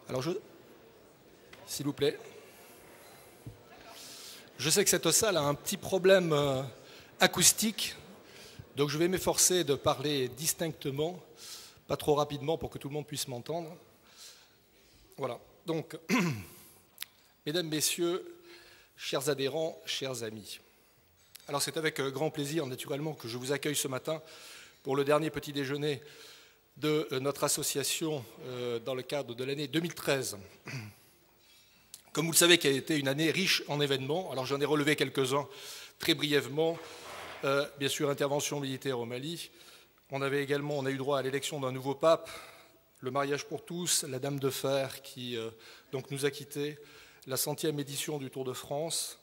Alors, s'il vous plaît. Je sais que cette salle a un petit problème acoustique, donc je vais m'efforcer de parler distinctement, pas trop rapidement pour que tout le monde puisse m'entendre. Voilà. Donc, mesdames, messieurs, chers adhérents, chers amis. Alors, c'est avec grand plaisir, naturellement, que je vous accueille ce matin pour le dernier petit déjeuner de notre association dans le cadre de l'année 2013. Comme vous le savez, qui a été une année riche en événements, alors j'en ai relevé quelques-uns très brièvement. Bien sûr, intervention militaire au Mali. On a eu droit à l'élection d'un nouveau pape, le mariage pour tous, la Dame de Fer qui donc nous a quittés, la 100e édition du Tour de France,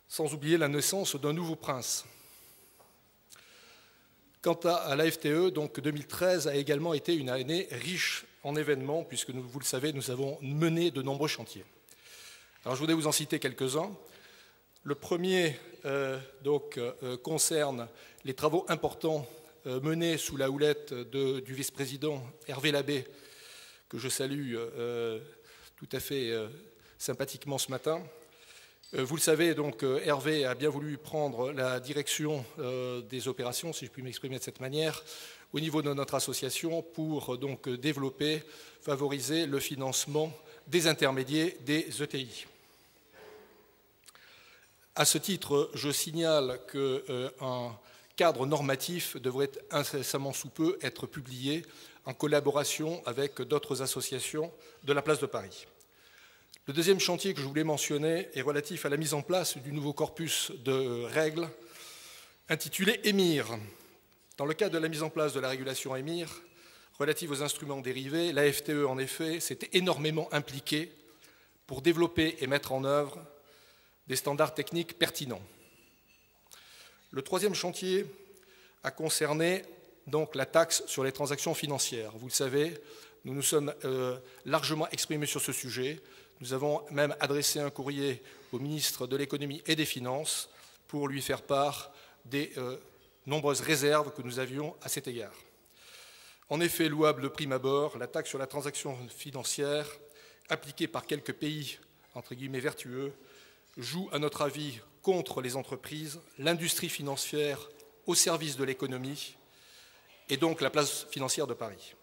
sans oublier la naissance d'un nouveau prince. Quant à l'AFTE, donc 2013 a également été une année riche en événements, puisque vous le savez, nous avons mené de nombreux chantiers. Alors je voudrais vous en citer quelques-uns. Le premier concerne les travaux importants menés sous la houlette du vice-président Hervé Labbé, que je salue tout à fait sympathiquement ce matin. Vous le savez, donc, Hervé a bien voulu prendre la direction des opérations, si je puis m'exprimer de cette manière, au niveau de notre association pour donc développer, favoriser le financement des intermédiaires des ETI. À ce titre, je signale qu'un cadre normatif devrait incessamment sous peu être publié en collaboration avec d'autres associations de la place de Paris. Le deuxième chantier que je voulais mentionner est relatif à la mise en place du nouveau corpus de règles intitulé EMIR. Dans le cadre de la mise en place de la régulation EMIR, relative aux instruments dérivés, l'AFTE, en effet, s'était énormément impliquée pour développer et mettre en œuvre des standards techniques pertinents. Le troisième chantier a concerné donc la taxe sur les transactions financières. Vous le savez, nous nous sommes largement exprimés sur ce sujet. Nous avons même adressé un courrier au ministre de l'Économie et des Finances pour lui faire part des nombreuses réserves que nous avions à cet égard. En effet, louable de prime abord, la taxe sur la transaction financière, appliquée par quelques pays, entre guillemets, vertueux, joue, à notre avis, contre les entreprises, l'industrie financière au service de l'économie et donc la place financière de Paris.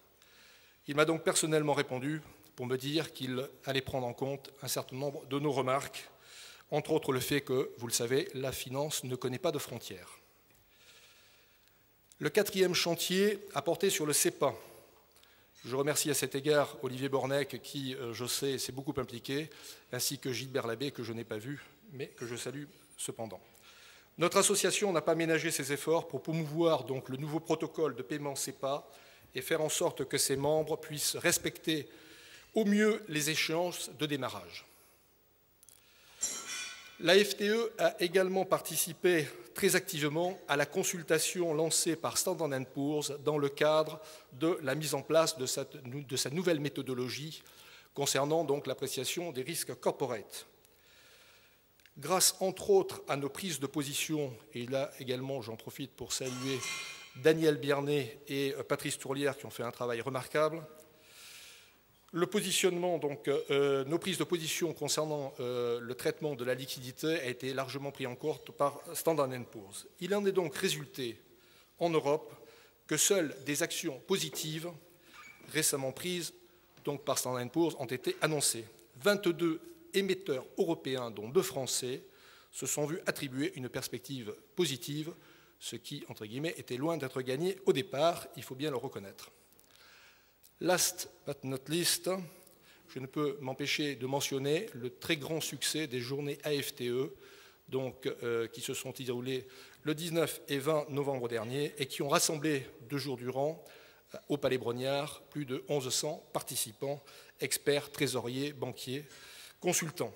Il m'a donc personnellement répondu pour me dire qu'il allait prendre en compte un certain nombre de nos remarques, entre autres le fait que, vous le savez, la finance ne connaît pas de frontières. Le quatrième chantier a porté sur le CEPA. Je remercie à cet égard Olivier Bornec qui, je sais, s'est beaucoup impliqué, ainsi que Gilbert Labbé, que je n'ai pas vu, mais que je salue cependant. Notre association n'a pas ménagé ses efforts pour promouvoir donc le nouveau protocole de paiement CEPA et faire en sorte que ses membres puissent respecter au mieux les échéances de démarrage. L'AFTE a également participé très activement à la consultation lancée par Standard & Poor's dans le cadre de la mise en place de sa nouvelle méthodologie concernant donc l'appréciation des risques corporate. Grâce entre autres à nos prises de position, et là également j'en profite pour saluer Daniel Biernet et Patrice Tourlière qui ont fait un travail remarquable, le positionnement, donc nos prises de position concernant le traitement de la liquidité a été largement pris en compte par Standard & Poor's. Il en est donc résulté en Europe que seules des actions positives récemment prises donc par Standard & Poor's ont été annoncées. 22 émetteurs européens, dont 2 Français, se sont vus attribuer une perspective positive, ce qui, entre guillemets, était loin d'être gagné au départ, il faut bien le reconnaître. Last but not least, je ne peux m'empêcher de mentionner le très grand succès des journées AFTE, donc, qui se sont déroulées le 19 et 20 novembre dernier et qui ont rassemblé 2 jours durant au Palais Brognard plus de 1100 participants, experts, trésoriers, banquiers, consultants.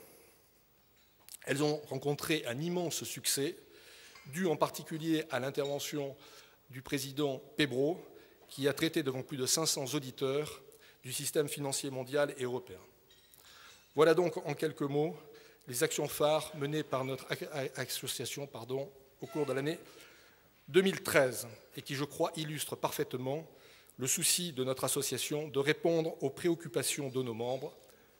Elles ont rencontré un immense succès, dû en particulier à l'intervention du président Pébro, qui a traité devant plus de 500 auditeurs du système financier mondial et européen. Voilà donc en quelques mots les actions phares menées par notre association au cours de l'année 2013 et qui, je crois, illustrent parfaitement le souci de notre association de répondre aux préoccupations de nos membres,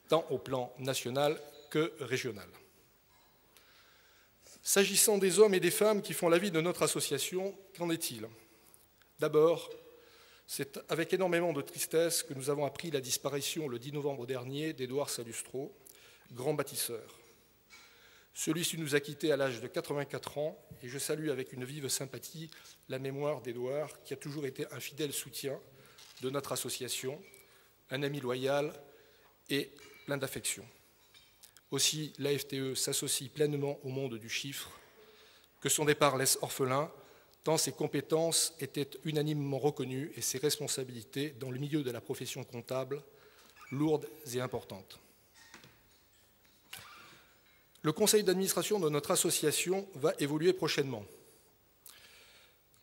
tant au plan national que régional. S'agissant des hommes et des femmes qui font la vie de notre association, qu'en est-il? D'abord, c'est avec énormément de tristesse que nous avons appris la disparition le 10 novembre dernier d'Édouard Salustro, grand bâtisseur. Celui-ci nous a quittés à l'âge de 84 ans et je salue avec une vive sympathie la mémoire d'Édouard qui a toujours été un fidèle soutien de notre association, un ami loyal et plein d'affection. Aussi, l'AFTE s'associe pleinement au monde du chiffre, que son départ laisse orphelin, tant ses compétences étaient unanimement reconnues et ses responsabilités dans le milieu de la profession comptable, lourdes et importantes. Le conseil d'administration de notre association va évoluer prochainement.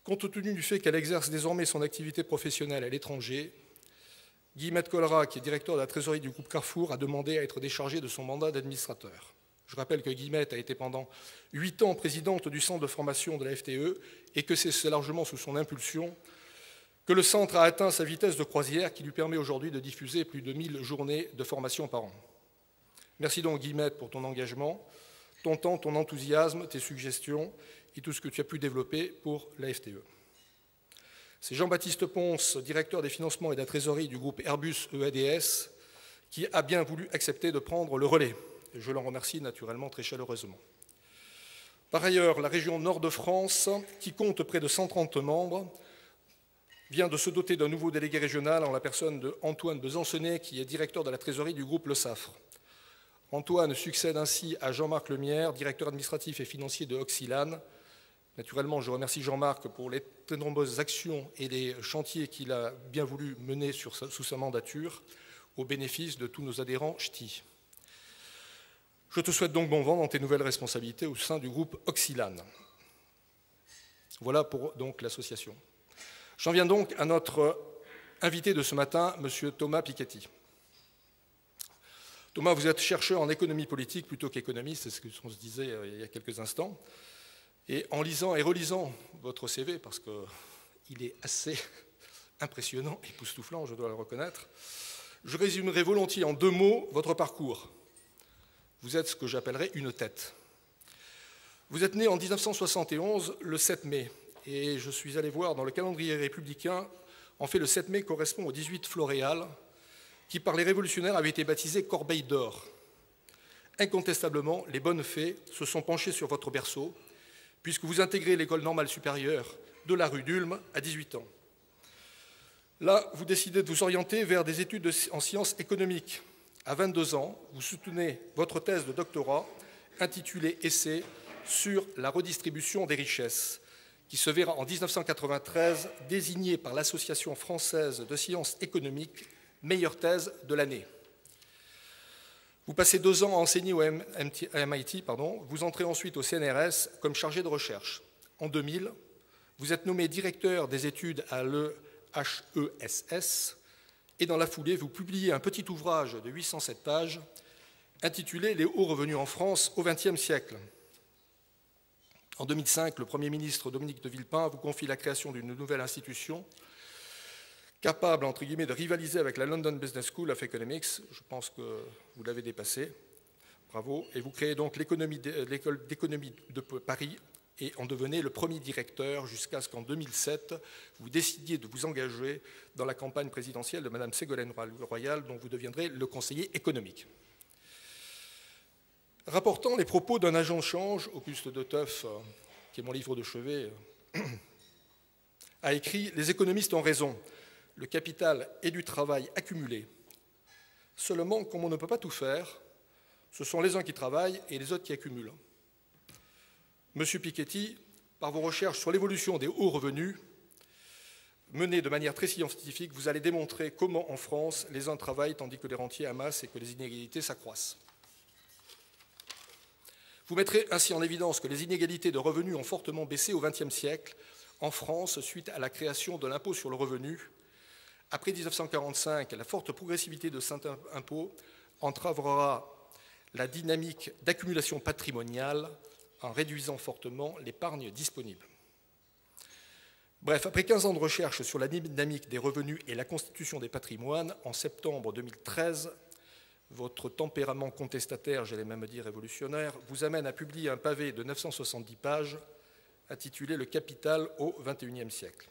Compte tenu du fait qu'elle exerce désormais son activité professionnelle à l'étranger, Guillemette Collara, qui est directeur de la trésorerie du groupe Carrefour, a demandé à être déchargé de son mandat d'administrateur. Je rappelle que Guillemette a été pendant 8 ans présidente du centre de formation de la FTE et que c'est largement sous son impulsion que le centre a atteint sa vitesse de croisière qui lui permet aujourd'hui de diffuser plus de 1000 journées de formation par an. Merci donc Guillemette pour ton engagement, ton temps, ton enthousiasme, tes suggestions et tout ce que tu as pu développer pour la FTE. C'est Jean-Baptiste Ponce, directeur des financements et de la trésorerie du groupe Airbus EADS, qui a bien voulu accepter de prendre le relais. Et je l'en remercie naturellement très chaleureusement. Par ailleurs, la région Nord-de-France, qui compte près de 130 membres, vient de se doter d'un nouveau délégué régional en la personne de Antoine Besançonnet, qui est directeur de la trésorerie du groupe Le Safre. Antoine succède ainsi à Jean-Marc Lemierre, directeur administratif et financier de Oxylane. Naturellement, je remercie Jean-Marc pour les très nombreuses actions et les chantiers qu'il a bien voulu mener sous sa mandature, au bénéfice de tous nos adhérents ch'tis. Je te souhaite donc bon vent dans tes nouvelles responsabilités au sein du groupe Oxylane. Voilà pour donc l'association. J'en viens donc à notre invité de ce matin, M. Thomas Piketty. Thomas, vous êtes chercheur en économie politique plutôt qu'économiste, c'est ce qu'on se disait il y a quelques instants. Et en lisant et relisant votre CV, parce qu'il est assez impressionnant, époustouflant, je dois le reconnaître, je résumerai volontiers en 2 mots votre parcours. Vous êtes ce que j'appellerais une tête. Vous êtes né en 1971, le 7 mai, et je suis allé voir dans le calendrier républicain, en fait le 7 mai correspond au 18 Floréal, qui par les révolutionnaires avait été baptisé Corbeille d'or. Incontestablement, les bonnes fées se sont penchées sur votre berceau, puisque vous intégrez l'école normale supérieure de la rue d'Ulm à 18 ans. Là, vous décidez de vous orienter vers des études en sciences économiques. À 22 ans, vous soutenez votre thèse de doctorat intitulée « Essai sur la redistribution des richesses », qui se verra en 1993 désignée par l'Association française de sciences économiques meilleure thèse de l'année. Vous passez 2 ans à enseigner au MIT, vous entrez ensuite au CNRS comme chargé de recherche. En 2000, vous êtes nommé directeur des études à l'EHESS et dans la foulée, vous publiez un petit ouvrage de 807 pages intitulé « Les hauts revenus en France au XXe siècle ». En 2005, le Premier ministre Dominique de Villepin vous confie la création d'une nouvelle institution capable, entre guillemets, de rivaliser avec la London Business School of Economics. Je pense que vous l'avez dépassé. Bravo. Et vous créez donc l'école d'économie de Paris et en devenez le premier directeur jusqu'à ce qu'en 2007, vous décidiez de vous engager dans la campagne présidentielle de Mme Ségolène Royal, dont vous deviendrez le conseiller économique. Rapportant les propos d'un agent de change, Auguste de Teuf, qui est mon livre de chevet, a écrit « Les économistes ont raison. Le capital est du travail accumulé. Seulement, comme on ne peut pas tout faire, ce sont les uns qui travaillent et les autres qui accumulent. Monsieur Piketty, par vos recherches sur l'évolution des hauts revenus, menées de manière très scientifique, vous allez démontrer comment, en France, les uns travaillent tandis que les rentiers amassent et que les inégalités s'accroissent. Vous mettrez ainsi en évidence que les inégalités de revenus ont fortement baissé au XXe siècle en France suite à la création de l'impôt sur le revenu. Après 1945, la forte progressivité de cet impôt entravera la dynamique d'accumulation patrimoniale en réduisant fortement l'épargne disponible. Bref, après 15 ans de recherche sur la dynamique des revenus et la constitution des patrimoines, en septembre 2013, votre tempérament contestataire, j'allais même dire révolutionnaire, vous amène à publier un pavé de 970 pages intitulé « Le capital au XXIe siècle ».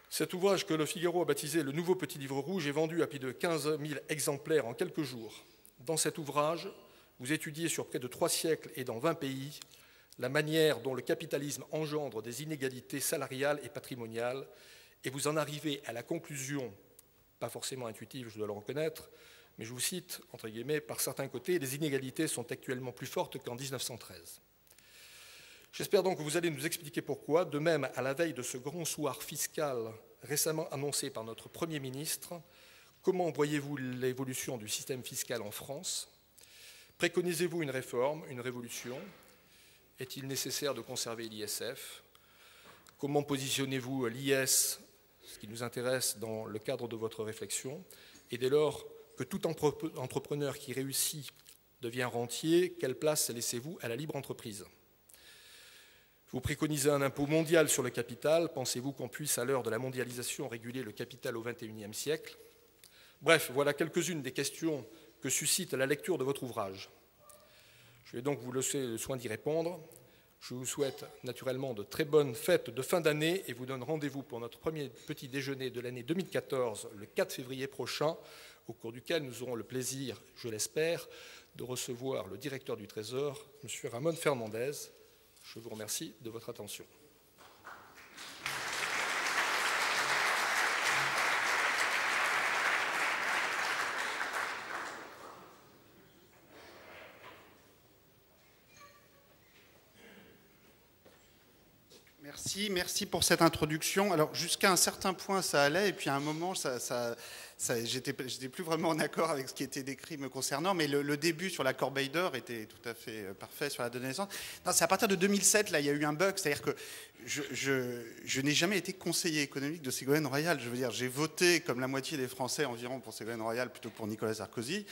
Cet ouvrage que Le Figaro a baptisé « Le nouveau petit livre rouge » est vendu à plus de 15 000 exemplaires en quelques jours. Dans cet ouvrage, vous étudiez sur près de 3 siècles et dans 20 pays la manière dont le capitalisme engendre des inégalités salariales et patrimoniales, et vous en arrivez à la conclusion, pas forcément intuitive, je dois le reconnaître, mais je vous cite, entre guillemets, par certains côtés, les inégalités sont actuellement plus fortes qu'en 1913. J'espère donc que vous allez nous expliquer pourquoi, de même à la veille de ce grand soir fiscal récemment annoncé par notre Premier ministre, comment voyez-vous l'évolution du système fiscal en France? Préconisez-vous une réforme, une révolution? Est-il nécessaire de conserver l'ISF? Comment positionnez-vous l'IS, ce qui nous intéresse dans le cadre de votre réflexion? Et dès lors que tout entrepreneur qui réussit devient rentier, quelle place laissez-vous à la libre entreprise? Vous préconisez un impôt mondial sur le capital. Pensez-vous qu'on puisse, à l'heure de la mondialisation, réguler le capital au XXIe siècle? Bref, voilà quelques-unes des questions que suscite la lecture de votre ouvrage. Je vais donc vous laisser le soin d'y répondre. Je vous souhaite naturellement de très bonnes fêtes de fin d'année et vous donne rendez-vous pour notre premier petit déjeuner de l'année 2014, le 4 février prochain, au cours duquel nous aurons le plaisir, je l'espère, de recevoir le directeur du Trésor, M. Ramon Fernandez. Je vous remercie de votre attention. Merci pour cette introduction. Alors jusqu'à un certain point ça allait et puis à un moment j'étais plus vraiment en accord avec ce qui était décrit me concernant, mais le début sur la corbeille d'or était tout à fait parfait sur la donnée de naissance. C'est à partir de 2007 là il y a eu un bug, c'est-à-dire que je n'ai jamais été conseiller économique de Ségolène Royal. Je veux dire, j'ai voté comme la moitié des Français environ pour Ségolène Royal plutôt que pour Nicolas Sarkozy.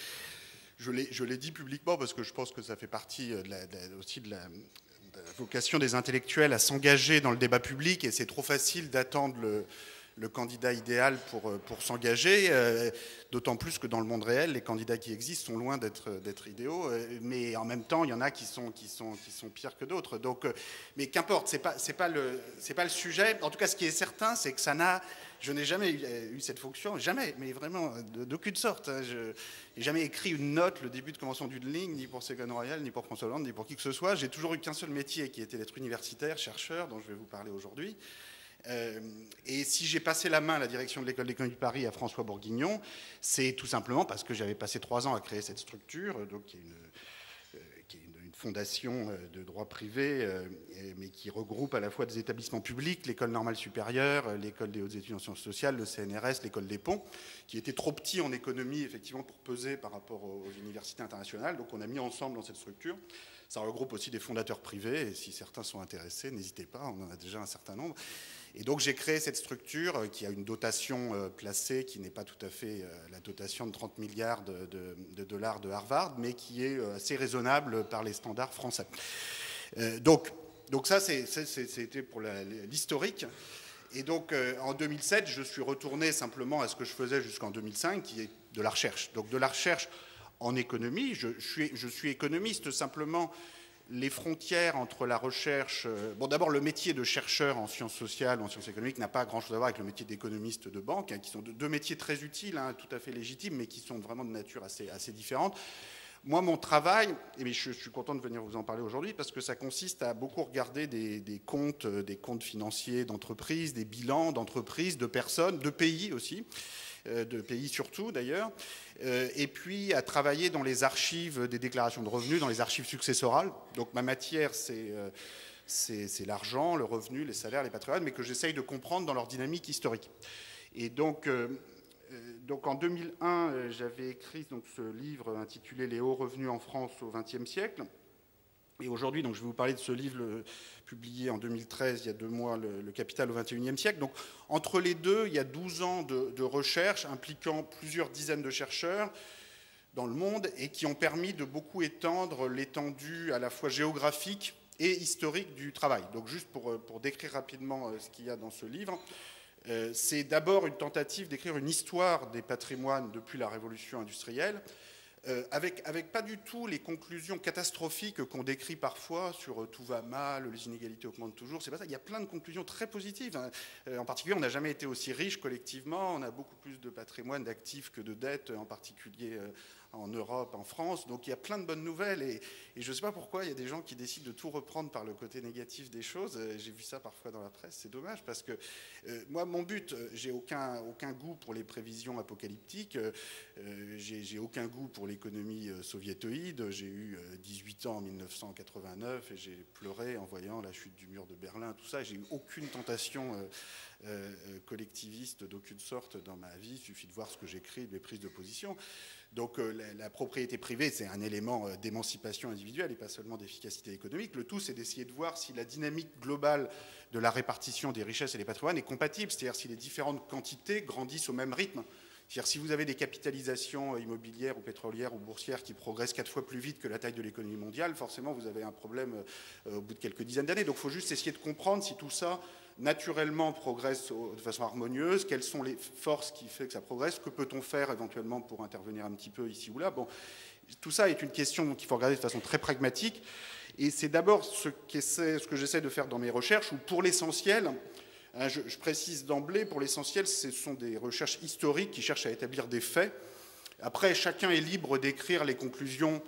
Je l'ai dit publiquement parce que je pense que ça fait partie aussi de la vocation des intellectuels à s'engager dans le débat public, et c'est trop facile d'attendre le candidat idéal pour s'engager, d'autant plus que dans le monde réel, les candidats qui existent sont loin d'être idéaux, mais en même temps, il y en a qui sont pires que d'autres. Donc, mais qu'importe, c'est pas le sujet. En tout cas, ce qui est certain, c'est que je n'ai jamais eu cette fonction, jamais, mais vraiment d'aucune sorte. Je n'ai jamais écrit une note, le début de convention d'une ligne, ni pour Ségolène Royal, ni pour François Hollande, ni pour qui que ce soit. J'ai toujours eu qu'un seul métier, qui était d'être universitaire, chercheur, dont je vais vous parler aujourd'hui. Et si j'ai passé la main à la direction de l'École d'économie de Paris à François Bourguignon, c'est tout simplement parce que j'avais passé 3 ans à créer cette structure, donc qui est une fondation de droit privé, mais qui regroupe à la fois des établissements publics, l'École normale supérieure, l'École des hautes études en sciences sociales, le CNRS, l'École des ponts, qui était trop petit en économie, effectivement, pour peser par rapport aux universités internationales. Donc on a mis ensemble dans cette structure. Ça regroupe aussi des fondateurs privés, et si certains sont intéressés, n'hésitez pas, on en a déjà un certain nombre. Et donc j'ai créé cette structure qui a une dotation placée qui n'est pas tout à fait la dotation de 30 milliards de dollars de Harvard, mais qui est assez raisonnable par les standards français. Donc ça, c'était pour l'historique. Et donc en 2007, je suis retourné simplement à ce que je faisais jusqu'en 2005, qui est de la recherche. Donc de la recherche en économie. Je suis économiste, simplement. Les frontières entre la recherche... Bon, d'abord, le métier de chercheur en sciences sociales ou en sciences économiques n'a pas grand-chose à voir avec le métier d'économiste de banque, qui sont deux métiers très utiles, tout à fait légitimes, mais qui sont vraiment de nature assez différente. Moi, mon travail, et je suis content de venir vous en parler aujourd'hui, parce que ça consiste à beaucoup regarder des comptes financiers d'entreprises, des bilans d'entreprises, de personnes, de pays aussi, de pays surtout d'ailleurs, et puis à travailler dans les archives des déclarations de revenus, dans les archives successorales. Donc ma matière, c'est l'argent, le revenu, les salaires, les patrimoines, mais que j'essaye de comprendre dans leur dynamique historique. Et donc en 2001, j'avais écrit ce livre intitulé « Les hauts revenus en France au XXe siècle ». Et aujourd'hui, je vais vous parler de ce livre publié en 2013, il y a 2 mois, Le capital au XXIe siècle. Donc, entre les deux, il y a 12 ans de recherche impliquant plusieurs dizaines de chercheurs dans le monde et qui ont permis de beaucoup étendre l'étendue à la fois géographique et historique du travail. Donc juste pour décrire rapidement ce qu'il y a dans ce livre, c'est d'abord une tentative d'écrire une histoire des patrimoines depuis la révolution industrielle, avec pas du tout les conclusions catastrophiques qu'on décrit parfois sur tout va mal, les inégalités augmentent toujours, c'est pas ça. Il y a plein de conclusions très positives. En particulier, on n'a jamais été aussi riche collectivement, on a beaucoup plus de patrimoine, d'actifs que de dettes, en particulier en Europe, en France. Donc il y a plein de bonnes nouvelles et je ne sais pas pourquoi il y a des gens qui décident de tout reprendre par le côté négatif des choses. J'ai vu ça parfois dans la presse, c'est dommage parce que moi, mon but, j'ai aucun goût pour les prévisions apocalyptiques, j'ai aucun goût pour l'économie soviétoïde. J'ai eu 18 ans en 1989 et j'ai pleuré en voyant la chute du mur de Berlin, tout ça. J'ai eu aucune tentation collectiviste d'aucune sorte dans ma vie. Il suffit de voir ce que j'écris, mes prises de position. Donc la propriété privée, c'est un élément d'émancipation individuelle et pas seulement d'efficacité économique. Le tout, c'est d'essayer de voir si la dynamique globale de la répartition des richesses et des patrimoines est compatible, c'est-à-dire si les différentes quantités grandissent au même rythme. C'est-à-dire si vous avez des capitalisations immobilières ou pétrolières ou boursières qui progressent 4 fois plus vite que la taille de l'économie mondiale, forcément vous avez un problème au bout de quelques dizaines d'années. Donc il faut juste essayer de comprendre si tout ça naturellement progresse de façon harmonieuse, quelles sont les forces qui font que ça progresse, que peut-on faire éventuellement pour intervenir un petit peu ici ou là. Bon, tout ça est une question qu'il faut regarder de façon très pragmatique, et c'est d'abord ce que j'essaie de faire dans mes recherches, où pour l'essentiel, je précise d'emblée, pour l'essentiel, ce sont des recherches historiques qui cherchent à établir des faits. Après, chacun est libre d'écrire les conclusions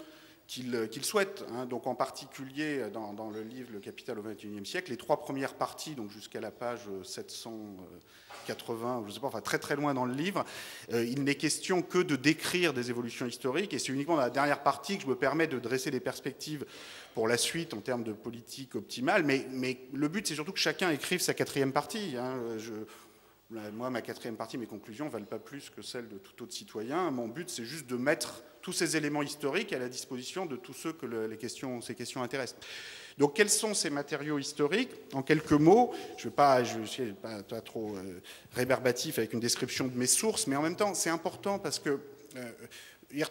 qu'il souhaite. Donc en particulier dans le livre Le Capital au XXIe siècle, les 3 premières parties, donc jusqu'à la page 780, je sais pas, enfin très très loin dans le livre, il n'est question que de décrire des évolutions historiques, et c'est uniquement dans la dernière partie que je me permets de dresser des perspectives pour la suite en termes de politique optimale, mais le but c'est surtout que chacun écrive sa 4e partie. Moi, ma 4e partie, mes conclusions ne valent pas plus que celles de tout autre citoyen. Mon but, c'est juste de mettre tous ces éléments historiques à la disposition de tous ceux que ces questions intéressent. Donc, quels sont ces matériaux historiques? En quelques mots, je ne suis pas trop rébarbatif avec une description de mes sources, mais en même temps, c'est important parce que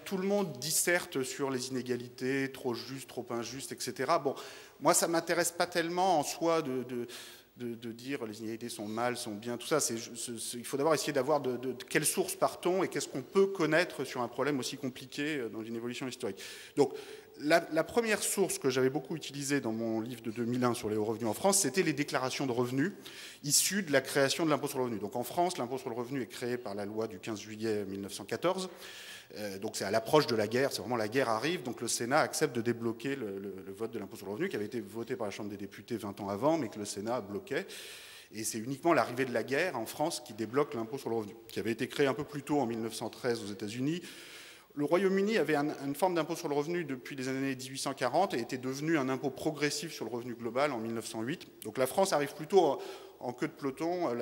tout le monde disserte sur les inégalités, trop justes, trop injustes, etc. Bon, moi, ça ne m'intéresse pas tellement en soi de dire les inégalités sont mal, sont bien, tout ça. Il faut d'abord essayer d'avoir de quelle source part-on et qu'est-ce qu'on peut connaître sur un problème aussi compliqué dans une évolution historique. Donc, la première source que j'avais beaucoup utilisée dans mon livre de 2001 sur les hauts revenus en France, c'était les déclarations de revenus issues de la création de l'impôt sur le revenu. Donc en France, l'impôt sur le revenu est créé par la loi du 15 juillet 1914. Donc c'est à l'approche de la guerre, c'est vraiment la guerre arrive, donc le Sénat accepte de débloquer le vote de l'impôt sur le revenu qui avait été voté par la Chambre des députés 20 ans avant, mais que le Sénat bloquait. Et c'est uniquement l'arrivée de la guerre en France qui débloque l'impôt sur le revenu, qui avait été créé un peu plus tôt en 1913 aux États-Unis. Le Royaume-Uni avait une forme d'impôt sur le revenu depuis les années 1840 et était devenu un impôt progressif sur le revenu global en 1908. Donc la France arrive plutôt en queue de peloton.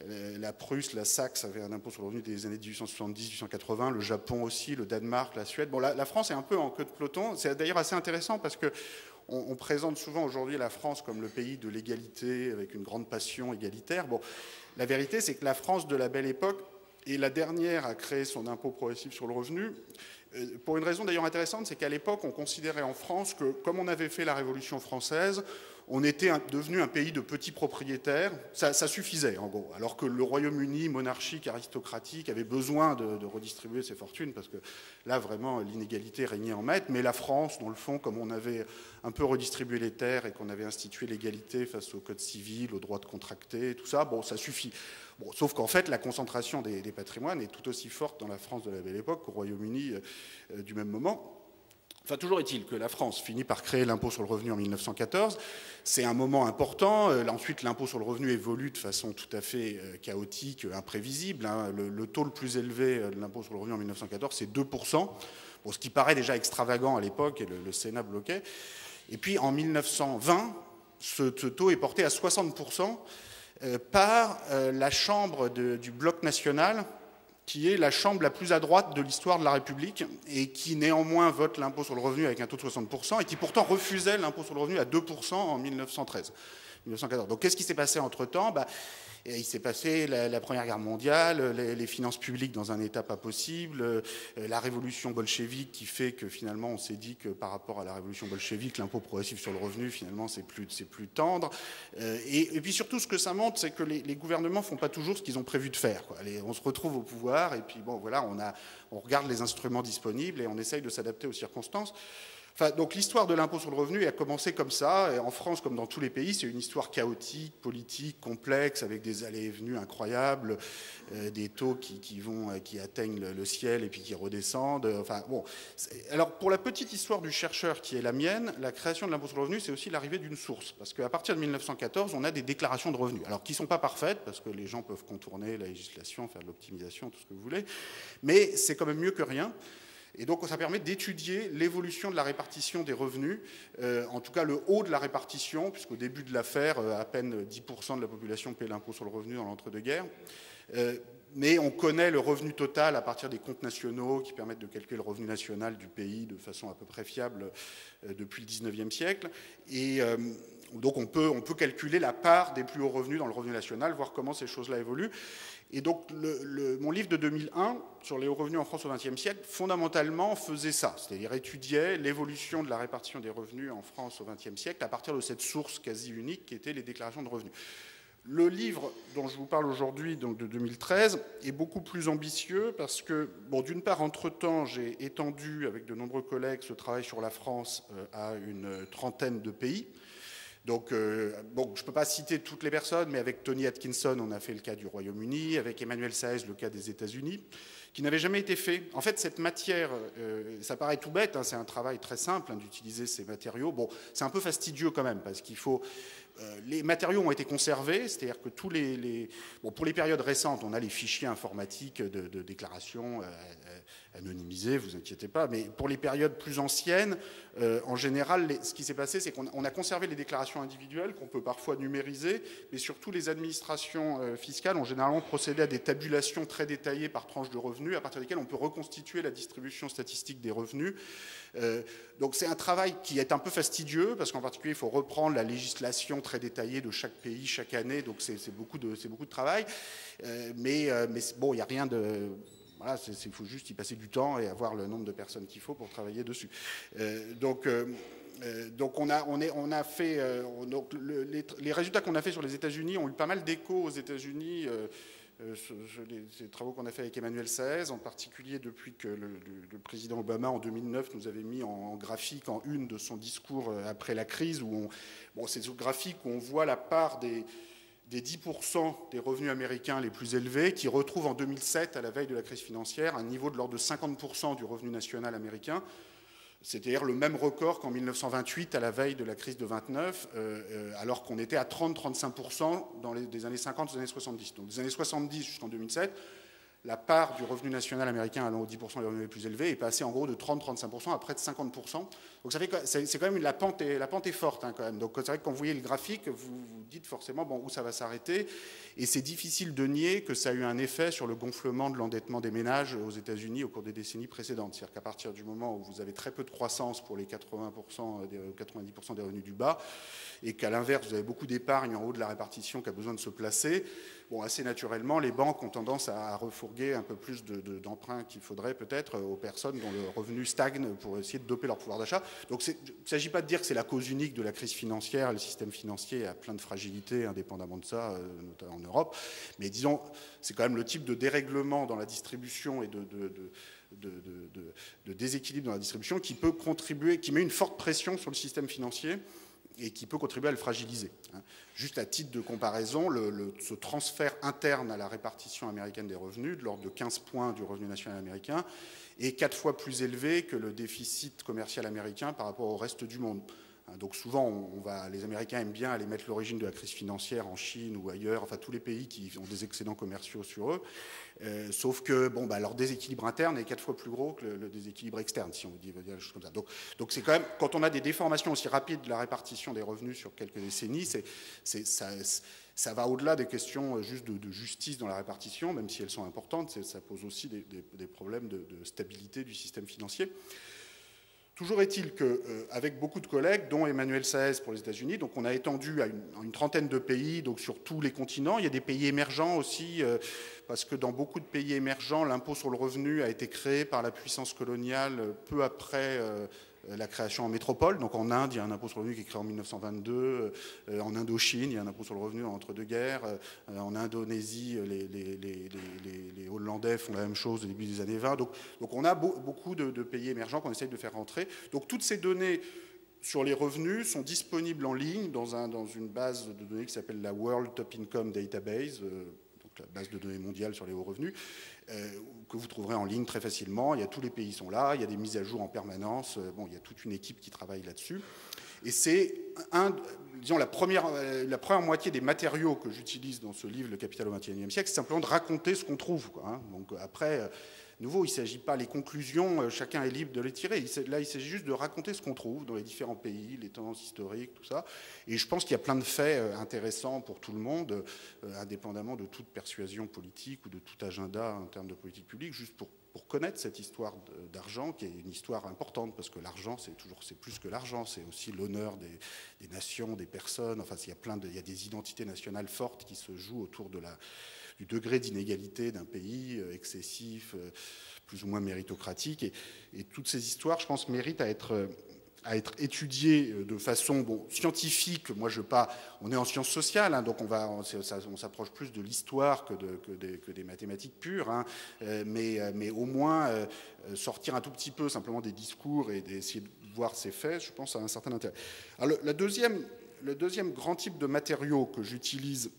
La Prusse, la Saxe avait un impôt sur le revenu des années 1870-1880, le Japon aussi, le Danemark, la Suède. Bon, la France est un peu en queue de peloton. C'est d'ailleurs assez intéressant parce que on présente souvent aujourd'hui la France comme le pays de l'égalité, avec une grande passion égalitaire. Bon, la vérité, c'est que la France de la Belle Époque est la dernière à créer son impôt progressif sur le revenu, pour une raison d'ailleurs intéressante, c'est qu'à l'époque, on considérait en France que, comme on avait fait la Révolution française, on était devenu un pays de petits propriétaires, ça suffisait en gros, alors que le Royaume-Uni, monarchique, aristocratique, avait besoin de redistribuer ses fortunes, parce que là, vraiment, l'inégalité régnait en maître, mais la France, dans le fond, comme on avait un peu redistribué les terres et qu'on avait institué l'égalité face au code civil, au droit de contracter, tout ça, bon, ça suffit. Bon, sauf qu'en fait, la concentration des patrimoines est tout aussi forte dans la France de la Belle Époque qu'au Royaume-Uni du même moment. Enfin, toujours est-il que la France finit par créer l'impôt sur le revenu en 1914. C'est un moment important. Ensuite, l'impôt sur le revenu évolue de façon tout à fait chaotique, imprévisible. Le taux le plus élevé de l'impôt sur le revenu en 1914, c'est 2%. Bon, ce qui paraît déjà extravagant à l'époque, et le Sénat bloquait. Et puis, en 1920, ce taux est porté à 60% par la Chambre du Bloc national, qui est la chambre la plus à droite de l'histoire de la République et qui néanmoins vote l'impôt sur le revenu avec un taux de 60% et qui pourtant refusait l'impôt sur le revenu à 2% en 1913. Donc qu'est-ce qui s'est passé entre-temps ? Et il s'est passé la Première Guerre mondiale, les finances publiques dans un état pas possible, la révolution bolchevique qui fait que finalement on s'est dit que par rapport à la révolution bolchevique, l'impôt progressif sur le revenu, finalement c'est plus tendre. Et puis surtout ce que ça montre, c'est que les gouvernements font pas toujours ce qu'ils ont prévu de faire, quoi. On se retrouve au pouvoir et puis bon voilà, on regarde les instruments disponibles et on essaye de s'adapter aux circonstances. Enfin, donc l'histoire de l'impôt sur le revenu a commencé comme ça, et en France comme dans tous les pays, c'est une histoire chaotique, politique, complexe, avec des allées et venues incroyables, des taux qui atteignent le ciel et puis qui redescendent. Enfin, bon. Alors pour la petite histoire du chercheur qui est la mienne, la création de l'impôt sur le revenu, c'est aussi l'arrivée d'une source, parce qu'à partir de 1914, on a des déclarations de revenus, alors qui ne sont pas parfaites, parce que les gens peuvent contourner la législation, faire de l'optimisation, tout ce que vous voulez, mais c'est quand même mieux que rien. Et donc ça permet d'étudier l'évolution de la répartition des revenus, en tout cas le haut de la répartition, puisqu'au début de l'affaire, à peine 10% de la population paie l'impôt sur le revenu dans l'entre-deux-guerres. Mais on connaît le revenu total à partir des comptes nationaux qui permettent de calculer le revenu national du pays de façon à peu près fiable depuis le 19e siècle. Et donc on peut calculer la part des plus hauts revenus dans le revenu national, voir comment ces choses-là évoluent. Et donc mon livre de 2001 sur les hauts revenus en France au XXe siècle, fondamentalement faisait ça, c'est-à-dire étudiait l'évolution de la répartition des revenus en France au XXe siècle à partir de cette source quasi unique qui était les déclarations de revenus. Le livre dont je vous parle aujourd'hui, donc de 2013, est beaucoup plus ambitieux parce que, bon, d'une part, entre-temps, j'ai étendu avec de nombreux collègues ce travail sur la France à une trentaine de pays. Donc, bon, je ne peux pas citer toutes les personnes, mais avec Tony Atkinson, on a fait le cas du Royaume-Uni, avec Emmanuel Saez, le cas des États-Unis, qui n'avait jamais été fait. En fait, cette matière, ça paraît tout bête, hein, c'est un travail très simple d'utiliser ces matériaux. Bon, c'est un peu fastidieux quand même, parce qu'il faut... les matériaux ont été conservés, c'est-à-dire que tous bon, pour les périodes récentes, on a les fichiers informatiques de déclaration anonymisés, vous inquiétez pas, mais pour les périodes plus anciennes, en général, ce qui s'est passé, c'est qu'on a conservé les déclarations individuelles, qu'on peut parfois numériser, mais surtout les administrations fiscales ont généralement procédé à des tabulations très détaillées par tranche de revenus, à partir desquelles on peut reconstituer la distribution statistique des revenus. Donc c'est un travail qui est un peu fastidieux, parce qu'en particulier, il faut reprendre la législation très détaillée de chaque pays chaque année, donc c'est beaucoup de travail. Mais bon, il n'y a rien de... Voilà, il faut juste y passer du temps et avoir le nombre de personnes qu'il faut pour travailler dessus. Donc on a fait... les résultats qu'on a fait sur les États-Unis ont eu pas mal d'écho aux États-Unis. Ces travaux qu'on a fait avec Emmanuel Saez, en particulier depuis que le président Obama en 2009 nous avait mis en graphique en une de son discours après la crise, où c'est ce graphique où on voit la part des 10% des revenus américains les plus élevés qui retrouvent en 2007, à la veille de la crise financière, un niveau de l'ordre de 50% du revenu national américain. C'est-à-dire le même record qu'en 1928, à la veille de la crise de 29, alors qu'on était à 30-35% dans des années 50 aux années 70. Donc des années 70 jusqu'en 2007, la part du revenu national américain allant aux 10% des revenus les plus élevés est passée en gros de 30-35% à près de 50%. Donc ça fait que c'est quand même la pente est forte, hein, quand même. Donc c'est vrai que quand vous voyez le graphique, vous vous dites forcément bon, où ça va s'arrêter. Et c'est difficile de nier que ça a eu un effet sur le gonflement de l'endettement des ménages aux États-Unis au cours des décennies précédentes. C'est-à-dire qu'à partir du moment où vous avez très peu de croissance pour les 90% des revenus du bas, et qu'à l'inverse, vous avez beaucoup d'épargne en haut de la répartition qui a besoin de se placer, bon, assez naturellement, les banques ont tendance à refourguer un peu plus d'emprunts qu'il faudrait peut-être aux personnes dont le revenu stagne pour essayer de doper leur pouvoir d'achat. Donc il ne s'agit pas de dire que c'est la cause unique de la crise financière. Le système financier a plein de fragilités indépendamment de ça, notamment en Europe. Mais disons, c'est quand même le type de dérèglement dans la distribution et de déséquilibre dans la distribution qui peut contribuer, qui met une forte pression sur le système financier et qui peut contribuer à le fragiliser. Juste à titre de comparaison, ce transfert interne à la répartition américaine des revenus, de l'ordre de 15 points du revenu national américain, est 4 fois plus élevé que le déficit commercial américain par rapport au reste du monde. Donc souvent, les Américains aiment bien aller mettre l'origine de la crise financière en Chine ou ailleurs, enfin tous les pays qui ont des excédents commerciaux sur eux, sauf que leur déséquilibre interne est 4 fois plus gros que le déséquilibre externe, si on veut dire des choses comme ça. Donc c'est quand même, quand on a des déformations aussi rapides de la répartition des revenus sur quelques décennies, ça va au-delà des questions juste de justice dans la répartition, même si elles sont importantes, ça pose aussi des problèmes de stabilité du système financier. Toujours est-il qu'avec beaucoup de collègues, dont Emmanuel Saez pour les États-Unis, donc on a étendu à une trentaine de pays, donc sur tous les continents. Il y a des pays émergents aussi, parce que dans beaucoup de pays émergents, l'impôt sur le revenu a été créé par la puissance coloniale peu après la création en métropole. Donc en Inde, il y a un impôt sur le revenu qui est créé en 1922. En Indochine, il y a un impôt sur le revenu entre deux guerres. En Indonésie, les Hollandais font la même chose au début des années 20. Donc on a beaucoup de pays émergents qu'on essaye de faire rentrer. Donc toutes ces données sur les revenus sont disponibles en ligne dans une base de données qui s'appelle la World Top Income Database, donc la base de données mondiale sur les hauts revenus, que vous trouverez en ligne très facilement. Il y a tous les pays sont là, il y a des mises à jour en permanence. Bon, il y a toute une équipe qui travaille là-dessus. Et c'est disons, la première moitié des matériaux que j'utilise dans ce livre, Le Capital au XXIe siècle, c'est simplement de raconter ce qu'on trouve, quoi, hein. Donc après, nouveau, il ne s'agit pas les conclusions, chacun est libre de les tirer. Là, il s'agit juste de raconter ce qu'on trouve dans les différents pays, les tendances historiques, tout ça. Et je pense qu'il y a plein de faits intéressants pour tout le monde, indépendamment de toute persuasion politique ou de tout agenda en termes de politique publique, juste pour connaître cette histoire d'argent, qui est une histoire importante, parce que l'argent, c'est plus que l'argent, c'est aussi l'honneur des nations, des personnes. Enfin, il y a des identités nationales fortes qui se jouent autour du degré d'inégalité d'un pays excessif, plus ou moins méritocratique. Et toutes ces histoires, je pense, méritent à être étudiées de façon scientifique. Moi, on est en sciences sociales, hein, donc on s'approche plus de l'histoire que des mathématiques pures, hein, mais au moins sortir un tout petit peu simplement des discours et d'essayer de voir ces faits, je pense, a un certain intérêt. Alors, le deuxième grand type de matériaux que j'utilise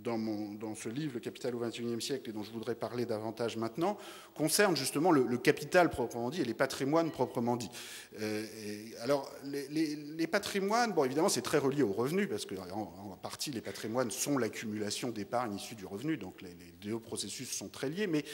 dans ce livre, Le Capital au XXIe siècle, et dont je voudrais parler davantage maintenant, concerne justement le capital proprement dit et les patrimoines proprement dit. Alors, les patrimoines, bon, évidemment, c'est très relié aux revenus, parce qu'en partie, les patrimoines sont l'accumulation d'épargne issue du revenu, donc les deux processus sont très liés, mais